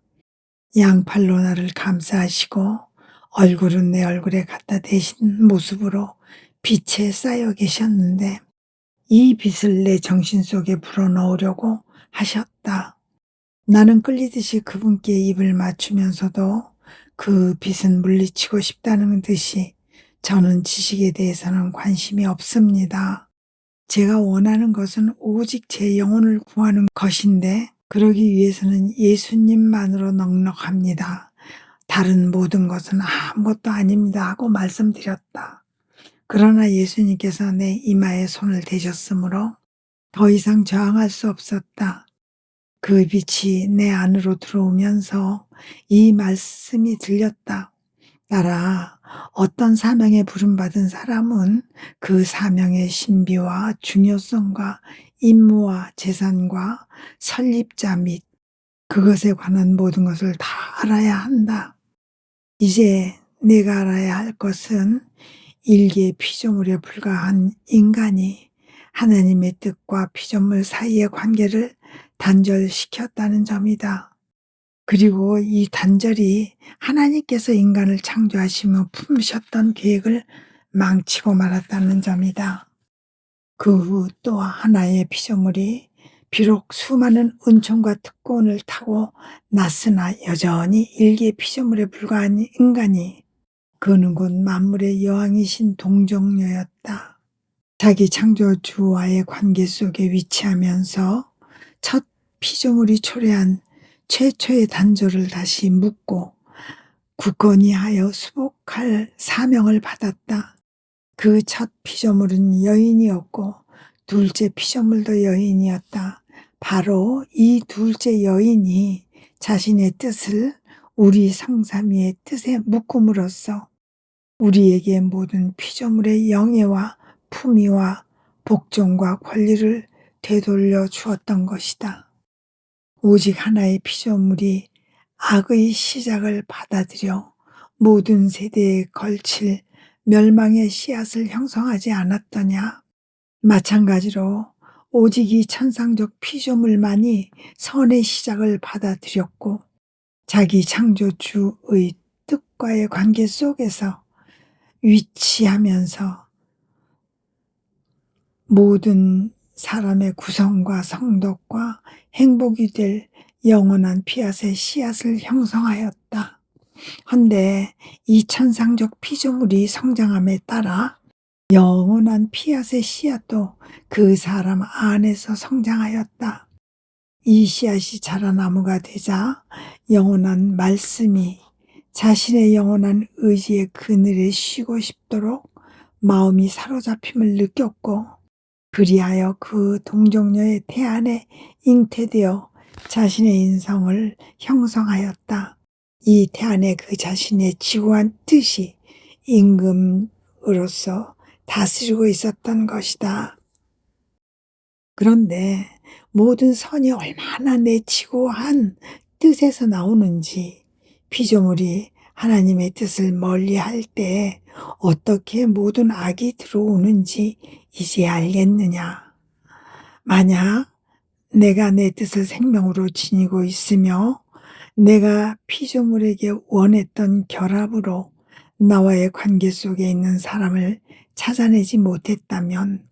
양팔로 나를 감싸시고 얼굴은 내 얼굴에 갖다 대신 모습으로 빛에 쌓여 계셨는데 이 빛을 내 정신 속에 불어넣으려고 하셨다. 나는 끌리듯이 그분께 입을 맞추면서도 그 빛은 물리치고 싶다는 듯이 저는 지식에 대해서는 관심이 없습니다. 제가 원하는 것은 오직 제 영혼을 구하는 것인데 그러기 위해서는 예수님만으로 넉넉합니다. 다른 모든 것은 아무것도 아닙니다 하고 말씀드렸다. 그러나 예수님께서 내 이마에 손을 대셨으므로 더 이상 저항할 수 없었다. 그 빛이 내 안으로 들어오면서 이 말씀이 들렸다. 따라 어떤 사명에 부름받은 사람은 그 사명의 신비와 중요성과 임무와 재산과 설립자 및 그것에 관한 모든 것을 다 알아야 한다. 이제 내가 알아야 할 것은 일개 피조물에 불과한 인간이 하나님의 뜻과 피조물 사이의 관계를 단절시켰다는 점이다. 그리고 이 단절이 하나님께서 인간을 창조하시며 품으셨던 계획을 망치고 말았다는 점이다. 그 후 또 하나의 피조물이 비록 수많은 은총과 특권을 타고 났으나 여전히 일개 피조물에 불과한 인간이 그는 곧 만물의 여왕이신 동정녀였다. 자기 창조주와의 관계 속에 위치하면서 첫 피조물이 초래한 최초의 단조를 다시 묻고 굳건히 하여 수복할 사명을 받았다. 그 첫 피조물은 여인이었고 둘째 피조물도 여인이었다. 바로 이 둘째 여인이 자신의 뜻을 우리 성삼위의 뜻에 묶음으로써 우리에게 모든 피조물의 영예와 품위와 복종과 권리를 되돌려 주었던 것이다. 오직 하나의 피조물이 악의 시작을 받아들여 모든 세대에 걸칠 멸망의 씨앗을 형성하지 않았더냐. 마찬가지로 오직 이 천상적 피조물만이 선의 시작을 받아들였고 자기 창조주의 뜻과의 관계 속에서 위치하면서 모든 사람의 구성과 성덕과 행복이 될 영원한 피앗의 씨앗을 형성하였다. 헌데 이 천상적 피조물이 성장함에 따라 영원한 피앗의 씨앗도 그 사람 안에서 성장하였다. 이 씨앗이 자라나무가 되자 영원한 말씀이 자신의 영원한 의지의 그늘에 쉬고 싶도록 마음이 사로잡힘을 느꼈고 그리하여 그 동정녀의 태안에 잉태되어 자신의 인성을 형성하였다. 이 태안에 그 자신의 지고한 뜻이 임금으로서 다스리고 있었던 것이다. 그런데 모든 선이 얼마나 내 지고한 뜻에서 나오는지 피조물이 하나님의 뜻을 멀리할 때 어떻게 모든 악이 들어오는지 이제 알겠느냐. 만약 내가 내 뜻을 생명으로 지니고 있으며 내가 피조물에게 원했던 결합으로 나와의 관계 속에 있는 사람을 찾아내지 못했다면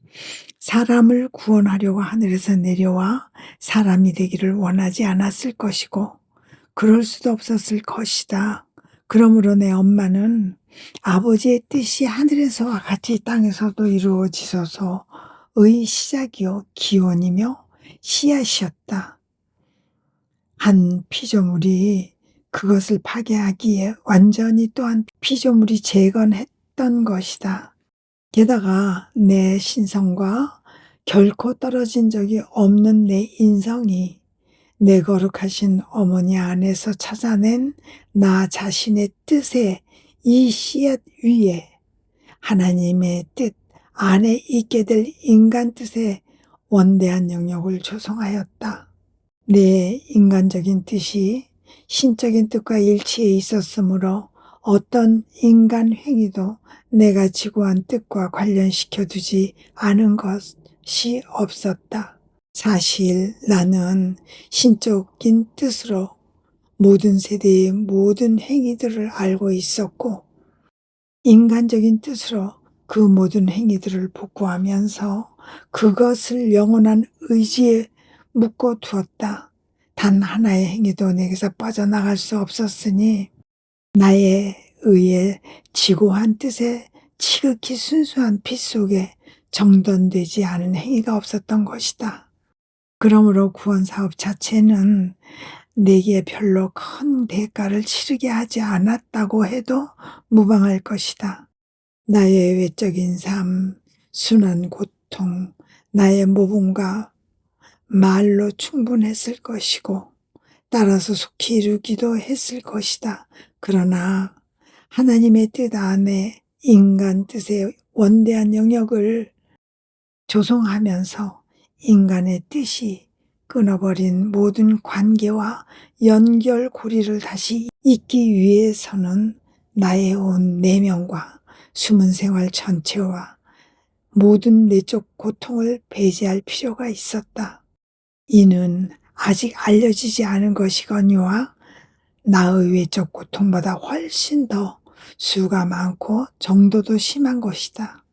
사람을 구원하려고 하늘에서 내려와 사람이 되기를 원하지 않았을 것이고 그럴 수도 없었을 것이다. 그러므로 내 엄마는 아버지의 뜻이 하늘에서와 같이 땅에서도 이루어지소서의 시작이요 기원이며 씨앗이었다. 한 피조물이 그것을 파괴하기에 완전히 또한 피조물이 재건했던 것이다. 게다가 내 신성과 결코 떨어진 적이 없는 내 인성이 내 거룩하신 어머니 안에서 찾아낸 나 자신의 뜻에 이 씨앗 위에 하나님의 뜻 안에 있게 될 인간 뜻의 원대한 영역을 조성하였다. 내 인간적인 뜻이 신적인 뜻과 일치해 있었으므로 어떤 인간 행위도 내가 지고한 뜻과 관련시켜 두지 않은 것이 없었다. 사실 나는 신적인 뜻으로 모든 세대의 모든 행위들을 알고 있었고, 인간적인 뜻으로 그 모든 행위들을 복구하면서 그것을 영원한 의지에 묶어 두었다. 단 하나의 행위도 내게서 빠져나갈 수 없었으니 나의 의에 지고한 뜻에 지극히 순수한 빛 속에 정돈되지 않은 행위가 없었던 것이다. 그러므로 구원 사업 자체는 내게 별로 큰 대가를 치르게 하지 않았다고 해도 무방할 것이다. 나의 외적인 삶, 순한 고통, 나의 모범과 말로 충분했을 것이고 따라서 속히 이루기도 했을 것이다. 그러나 하나님의 뜻 안에 인간 뜻의 원대한 영역을 조성하면서 인간의 뜻이 끊어버린 모든 관계와 연결고리를 다시 잇기 위해서는 나의 온 내면과 숨은 생활 전체와 모든 내적 고통을 배제할 필요가 있었다. 이는 아직 알려지지 않은 것이거니와 나의 외적 고통보다 훨씬 더 수가 많고 정도도 심한 것이다.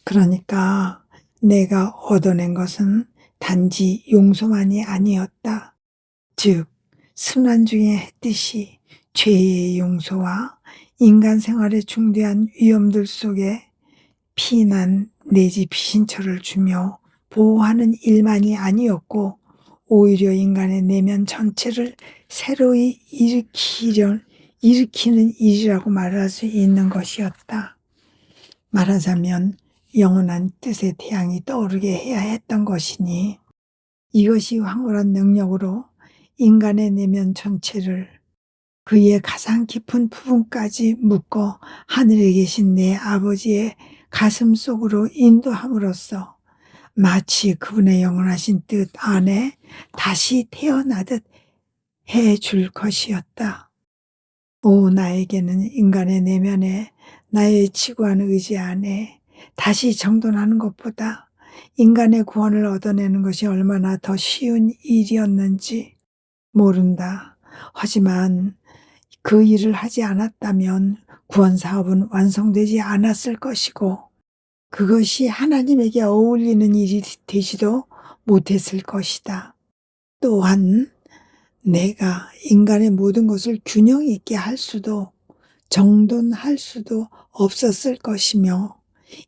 그러니까 내가 얻어낸 것은 단지 용서만이 아니었다. 즉, 순환 중에 했듯이 죄의 용서와 인간 생활의 중대한 위험들 속에 피난 내지 피신처를 주며 보호하는 일만이 아니었고 오히려 인간의 내면 전체를 새로이 일으키는 일이라고 말할 수 있는 것이었다. 말하자면 영원한 뜻의 태양이 떠오르게 해야 했던 것이니 이것이 황홀한 능력으로 인간의 내면 전체를 그의 가장 깊은 부분까지 묶어 하늘에 계신 내 아버지의 가슴 속으로 인도함으로써 마치 그분의 영원하신 뜻 안에 다시 태어나듯 해줄 것이었다. 오, 나에게는 인간의 내면에 나의 지구한 의지 안에 다시 정돈하는 것보다 인간의 구원을 얻어내는 것이 얼마나 더 쉬운 일이었는지 모른다. 하지만 그 일을 하지 않았다면 구원 사업은 완성되지 않았을 것이고 그것이 하나님에게 어울리는 일이 되지도 못했을 것이다. 또한 내가 인간의 모든 것을 균형 있게 할 수도 정돈할 수도 없었을 것이며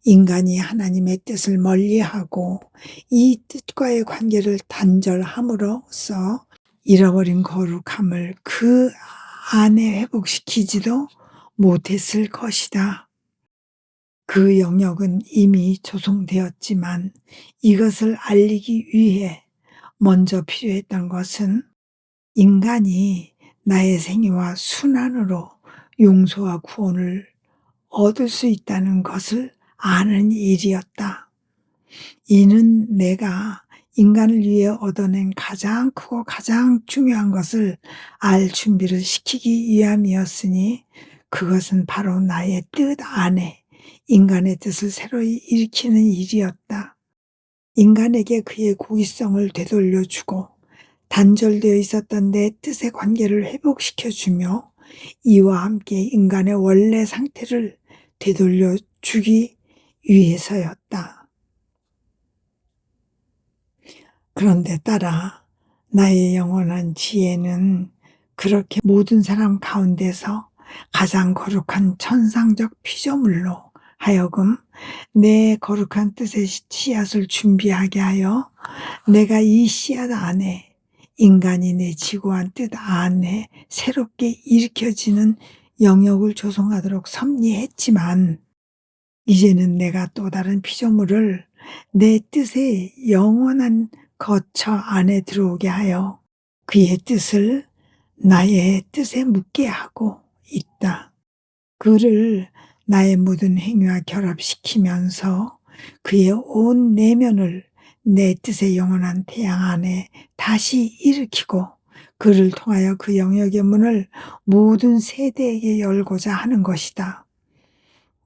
인간이 하나님의 뜻을 멀리하고 이 뜻과의 관계를 단절함으로써 잃어버린 거룩함을 그 안에 회복시키지도 못했을 것이다. 그 영역은 이미 조성되었지만 이것을 알리기 위해 먼저 필요했던 것은 인간이 나의 생애와 순환으로 용서와 구원을 얻을 수 있다는 것을 아는 일이었다. 이는 내가 인간을 위해 얻어낸 가장 크고 가장 중요한 것을 알 준비를 시키기 위함이었으니 그것은 바로 나의 뜻 안에 인간의 뜻을 새로이 일으키는 일이었다. 인간에게 그의 고의성을 되돌려주고 단절되어 있었던 내 뜻의 관계를 회복시켜주며 이와 함께 인간의 원래 상태를 되돌려주기 위해서였다. 그런데 따라 나의 영원한 지혜는 그렇게 모든 사람 가운데서 가장 거룩한 천상적 피조물로 하여금 내 거룩한 뜻의 씨앗을 준비하게 하여 내가 이 씨앗 안에 인간이 내 지고한 뜻 안에 새롭게 일으켜지는 영역을 조성하도록 섭리했지만 이제는 내가 또 다른 피조물을 내 뜻의 영원한 거처 안에 들어오게 하여 그의 뜻을 나의 뜻에 묻게 하고 있다. 그를 나의 모든 행위와 결합시키면서 그의 온 내면을 내 뜻의 영원한 태양 안에 다시 일으키고 그를 통하여 그 영역의 문을 모든 세대에게 열고자 하는 것이다.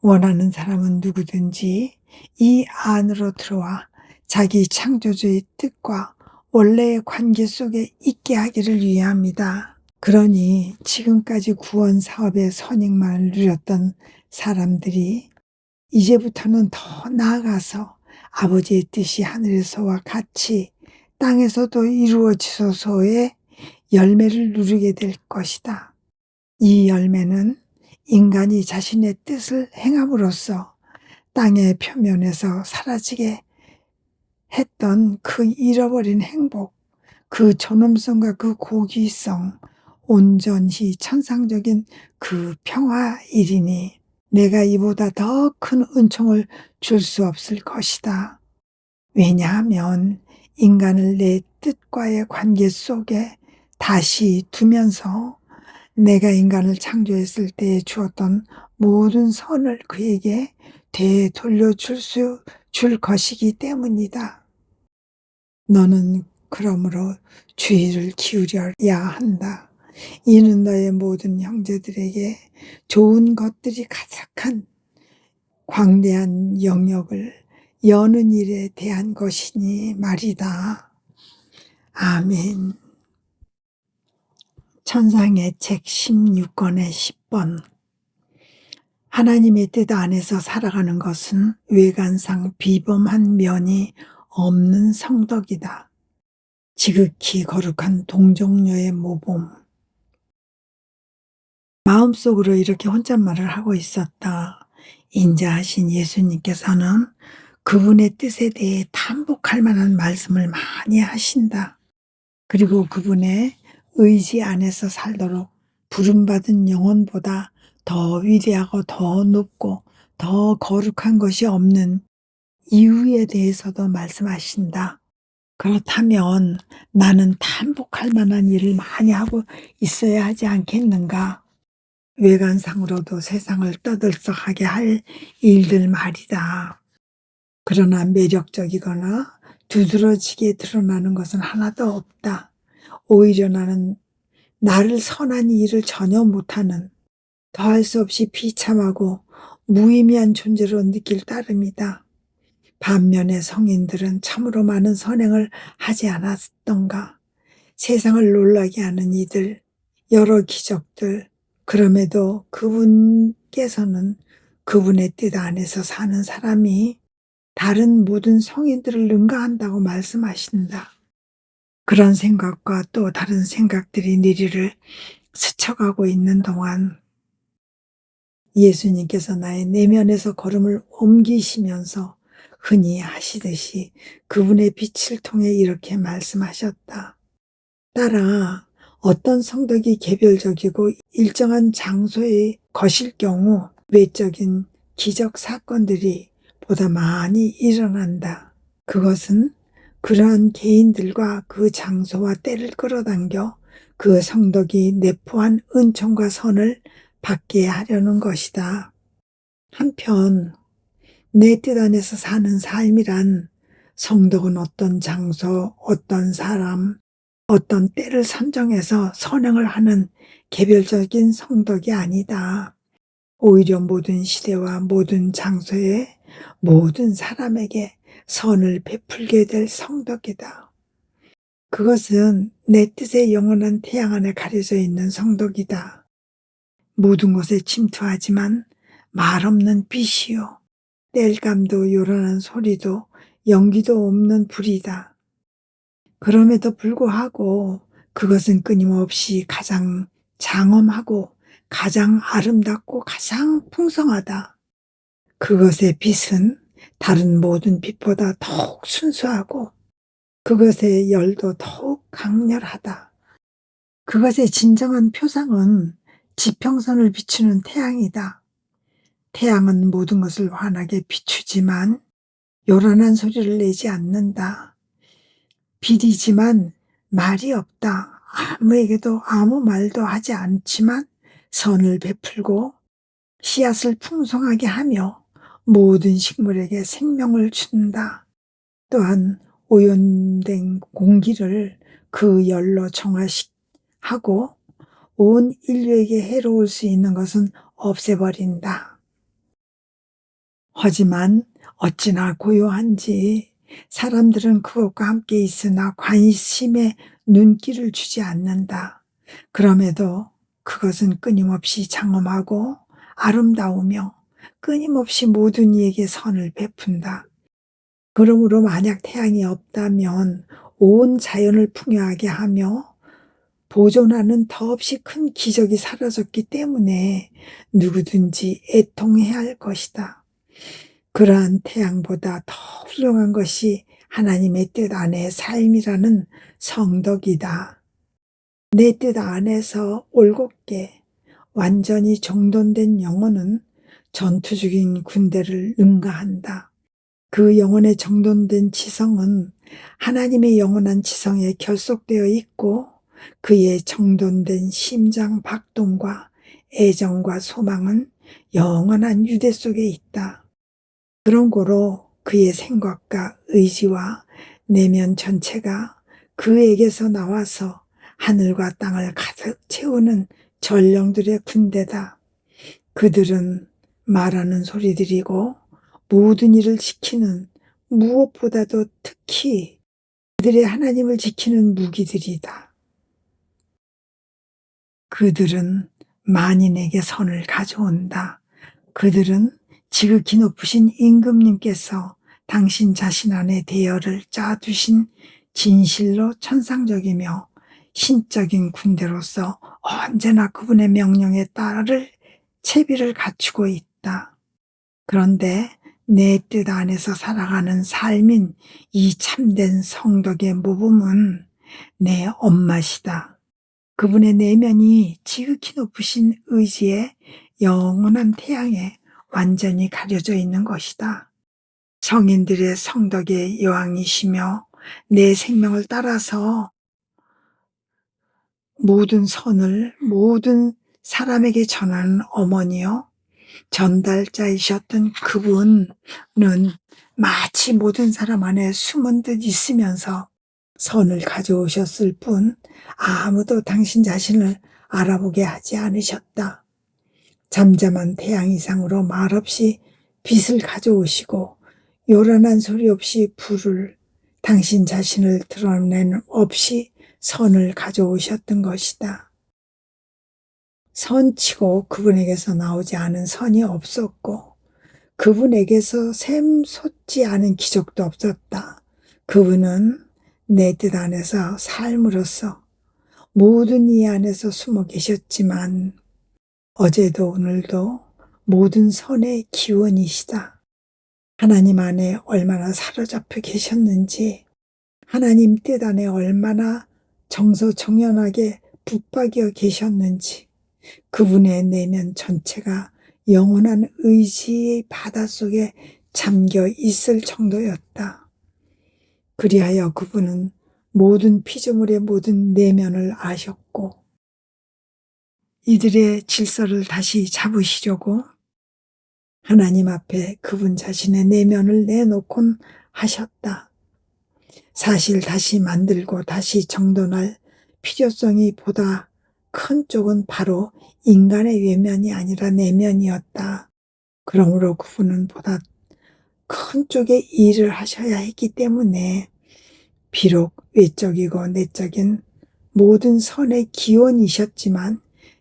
원하는 사람은 누구든지 이 안으로 들어와 자기 창조주의 뜻과 원래의 관계 속에 있게 하기를 위함이다. 그러니 지금까지 구원 사업의 선익만을 누렸던 사람들이 이제부터는 더 나아가서 아버지의 뜻이 하늘에서와 같이 땅에서도 이루어지소서의 열매를 누리게 될 것이다. 이 열매는 인간이 자신의 뜻을 행함으로써 땅의 표면에서 사라지게 했던 그 잃어버린 행복, 그 존엄성과 그 고귀성, 온전히 천상적인 그 평화이리니 내가 이보다 더 큰 은총을 줄 수 없을 것이다. 왜냐하면 인간을 내 뜻과의 관계 속에 다시 두면서 내가 인간을 창조했을 때에 주었던 모든 선을 그에게 되돌려줄 줄 것이기 때문이다. 너는 그러므로 주의를 기울여야 한다. 이는 너의 모든 형제들에게 좋은 것들이 가득한 광대한 영역을 여는 일에 대한 것이니 말이다. 아멘. 천상의 책 16권의 10번. 하나님의 뜻 안에서 살아가는 것은 외관상 비범한 면이 없는 성덕이다. 지극히 거룩한 동정녀의 모범. 마음속으로 이렇게 혼잣말을 하고 있었다. 인자하신 예수님께서는 그분의 뜻에 대해 탐복할 만한 말씀을 많이 하신다. 그리고 그분의 의지 안에서 살도록 부름받은 영혼보다 더 위대하고 더 높고 더 거룩한 것이 없는 이유에 대해서도 말씀하신다. 그렇다면 나는 탐복할 만한 일을 많이 하고 있어야 하지 않겠는가? 외관상으로도 세상을 떠들썩하게 할 일들 말이다. 그러나 매력적이거나 두드러지게 드러나는 것은 하나도 없다. 오히려 나는 나를 선한 일을 전혀 못하는 더할 수 없이 비참하고 무의미한 존재로 느낄 따름이다. 반면에 성인들은 참으로 많은 선행을 하지 않았던가. 세상을 놀라게 하는 이들, 여러 기적들, 그럼에도 그분께서는 그분의 뜻 안에서 사는 사람이 다른 모든 성인들을 능가한다고 말씀하신다. 그런 생각과 또 다른 생각들이 뇌리를 스쳐가고 있는 동안 예수님께서 나의 내면에서 걸음을 옮기시면서 흔히 하시듯이 그분의 빛을 통해 이렇게 말씀하셨다. 따라 어떤 성덕이 개별적이고 일정한 장소에 거실 경우 외적인 기적 사건들이 보다 많이 일어난다. 그것은 그러한 개인들과 그 장소와 때를 끌어당겨 그 성덕이 내포한 은총과 선을 받게 하려는 것이다. 한편 내 뜻 안에서 사는 삶이란 성덕은 어떤 장소, 어떤 사람, 어떤 때를 선정해서 선행을 하는 개별적인 성덕이 아니다. 오히려 모든 시대와 모든 장소에 모든 사람에게 선을 베풀게 될 성덕이다. 그것은 내 뜻의 영원한 태양 안에 가려져 있는 성덕이다. 모든 것에 침투하지만 말 없는 빛이요. 땔감도 요란한 소리도 연기도 없는 불이다. 그럼에도 불구하고 그것은 끊임없이 가장 장엄하고 가장 아름답고 가장 풍성하다. 그것의 빛은 다른 모든 빛보다 더욱 순수하고 그것의 열도 더욱 강렬하다. 그것의 진정한 표상은 지평선을 비추는 태양이다. 태양은 모든 것을 환하게 비추지만 요란한 소리를 내지 않는다. 빛이지만 말이 없다. 아무에게도 아무 말도 하지 않지만 선을 베풀고 씨앗을 풍성하게 하며 모든 식물에게 생명을 준다. 또한 오염된 공기를 그 열로 정화시키고 하고 온 인류에게 해로울 수 있는 것은 없애버린다. 하지만 어찌나 고요한지 사람들은 그것과 함께 있으나 관심에 눈길을 주지 않는다. 그럼에도 그것은 끊임없이 장엄하고 아름다우며 끊임없이 모든 이에게 선을 베푼다. 그러므로 만약 태양이 없다면 온 자연을 풍요하게 하며 보존하는 더없이 큰 기적이 사라졌기 때문에 누구든지 애통해야 할 것이다. 그러한 태양보다 더 훌륭한 것이 하나님의 뜻 안의 삶이라는 성덕이다. 내 뜻 안에서 올곧게 완전히 정돈된 영혼은 전투 중인 군대를 능가한다. 그 영혼의 정돈된 지성은 하나님의 영원한 지성에 결속되어 있고 그의 정돈된 심장 박동과 애정과 소망은 영원한 유대 속에 있다. 그런 고로 그의 생각과 의지와 내면 전체가 그에게서 나와서 하늘과 땅을 가득 채우는 전령들의 군대다. 그들은 말하는 소리들이고 모든 일을 지키는 무엇보다도 특히 그들의 하나님을 지키는 무기들이다. 그들은 만인에게 선을 가져온다. 그들은 지극히 높으신 임금님께서 당신 자신 안에 대열을 짜두신 진실로 천상적이며 신적인 군대로서 언제나 그분의 명령에 따를 채비를 갖추고 있다. 그런데 내 뜻 안에서 살아가는 삶인 이 참된 성덕의 모범은 내 엄마시다. 그분의 내면이 지극히 높으신 의지의 영원한 태양에 완전히 가려져 있는 것이다. 성인들의 성덕의 여왕이시며 내 생명을 따라서 모든 선을 모든 사람에게 전하는 어머니요. 전달자이셨던 그분은 마치 모든 사람 안에 숨은 듯 있으면서 선을 가져오셨을 뿐 아무도 당신 자신을 알아보게 하지 않으셨다. 잠잠한 태양 이상으로 말없이 빛을 가져오시고 요란한 소리 없이 불을 당신 자신을 드러내는 없이 선을 가져오셨던 것이다. 선치고 그분에게서 나오지 않은 선이 없었고 그분에게서 샘솟지 않은 기적도 없었다. 그분은 내 뜻 안에서 삶으로써 모든 이 안에서 숨어 계셨지만 어제도 오늘도 모든 선의 기원이시다. 하나님 안에 얼마나 사로잡혀 계셨는지 하나님 뜻 안에 얼마나 정서정연하게 붙박여 계셨는지 그분의 내면 전체가 영원한 의지의 바닷속에 잠겨 있을 정도였다. 그리하여 그분은 모든 피조물의 모든 내면을 아셨고 이들의 질서를 다시 잡으시려고 하나님 앞에 그분 자신의 내면을 내놓곤 하셨다. 사실 다시 만들고 다시 정돈할 필요성이 보다 큰 쪽은 바로 인간의 외면이 아니라 내면이었다. 그러므로 그분은 보다 큰 쪽의 일을 하셔야 했기 때문에 비록 외적이고 내적인 모든 선의 기원이셨지만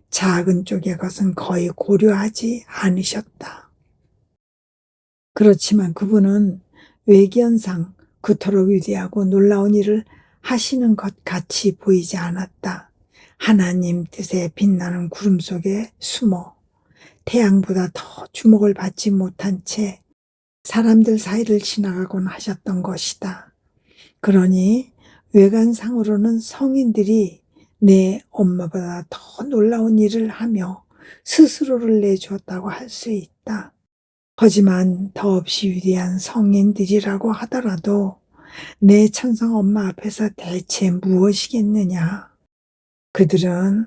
작은 쪽의 것은 거의 고려하지 않으셨다. 그렇지만 그분은 외견상 그토록 위대하고 놀라운 일을 하시는 것 같이 보이지 않았다. 하나님 뜻에 빛나는 구름 속에 숨어 태양보다 더 주목을 받지 못한 채 사람들 사이를 지나가곤 하셨던 것이다. 그러니 외관상으로는 성인들이 내 엄마보다 더 놀라운 일을 하며 스스로를 내주었다고 할 수 있다. 하지만 더없이 위대한 성인들이라고 하더라도 내 천상 엄마 앞에서 대체 무엇이겠느냐. 그들은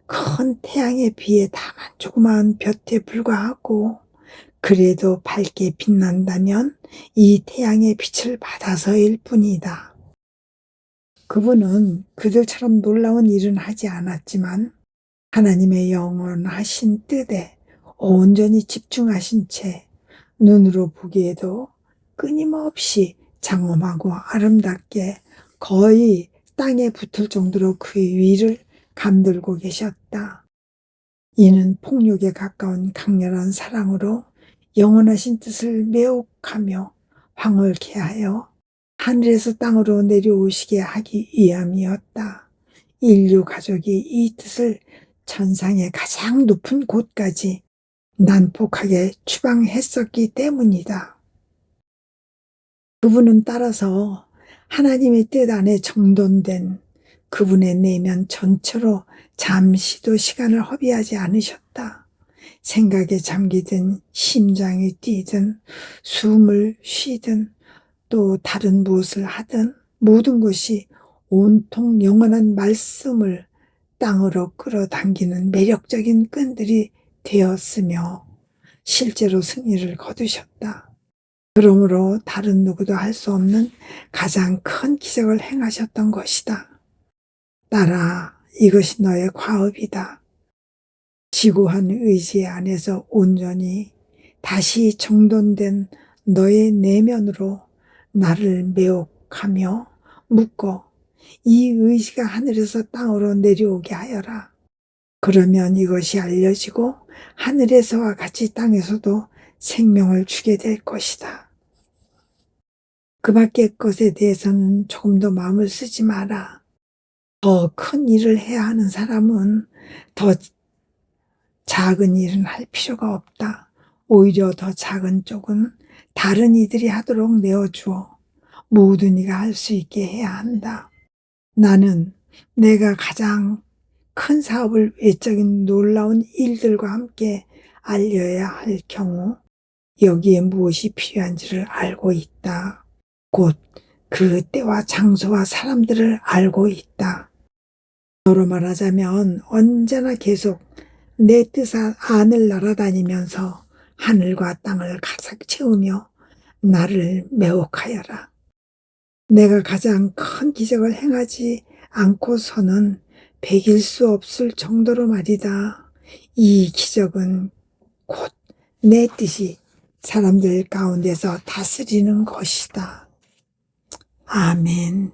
큰 태양에 비해 다만 조그마한 볕에 불과하고 그래도 밝게 빛난다면 이 태양의 빛을 받아서일 뿐이다. 그분은 그들처럼 놀라운 일은 하지 않았지만 하나님의 영원하신 뜻에 온전히 집중하신 채 눈으로 보기에도 끊임없이 장엄하고 아름답게 거의 땅에 붙을 정도로 그 위를 감돌고 계셨다. 이는 폭력에 가까운 강렬한 사랑으로 영원하신 뜻을 매혹하며 황홀케 하여 하늘에서 땅으로 내려오시게 하기 위함이었다. 인류 가족이 이 뜻을 천상의 가장 높은 곳까지 난폭하게 추방했었기 때문이다. 그분은 따라서 하나님의 뜻 안에 정돈된 그분의 내면 전체로 잠시도 시간을 허비하지 않으셨다. 생각에 잠기든 심장이 뛰든 숨을 쉬든 또 다른 무엇을 하든 모든 것이 온통 영원한 말씀을 땅으로 끌어당기는 매력적인 끈들이 되었으며 실제로 승리를 거두셨다. 그러므로 다른 누구도 할 수 없는 가장 큰 기적을 행하셨던 것이다. 딸아, 이것이 너의 과업이다. 지고한 의지 안에서 온전히 다시 정돈된 너의 내면으로 나를 매혹하며 묶어 이 의지가 하늘에서 땅으로 내려오게 하여라. 그러면 이것이 알려지고 하늘에서와 같이 땅에서도 생명을 주게 될 것이다. 그 밖의 것에 대해서는 조금 더 마음을 쓰지 마라. 더 큰 일을 해야 하는 사람은 더 작은 일은 할 필요가 없다. 오히려 더 작은 쪽은 다른 이들이 하도록 내어주어 모든 이가 할 수 있게 해야 한다. 나는 내가 가장 큰 사업을 외적인 놀라운 일들과 함께 알려야 할 경우 여기에 무엇이 필요한지를 알고 있다. 곧 그 때와 장소와 사람들을 알고 있다. 너로 말하자면 언제나 계속 내 뜻 안을 날아다니면서 하늘과 땅을 가득 채우며 나를 매혹하여라. 내가 가장 큰 기적을 행하지 않고서는 베길 수 없을 정도로 말이다. 이 기적은 곧 내 뜻이 사람들 가운데서 다스리는 것이다. 아멘.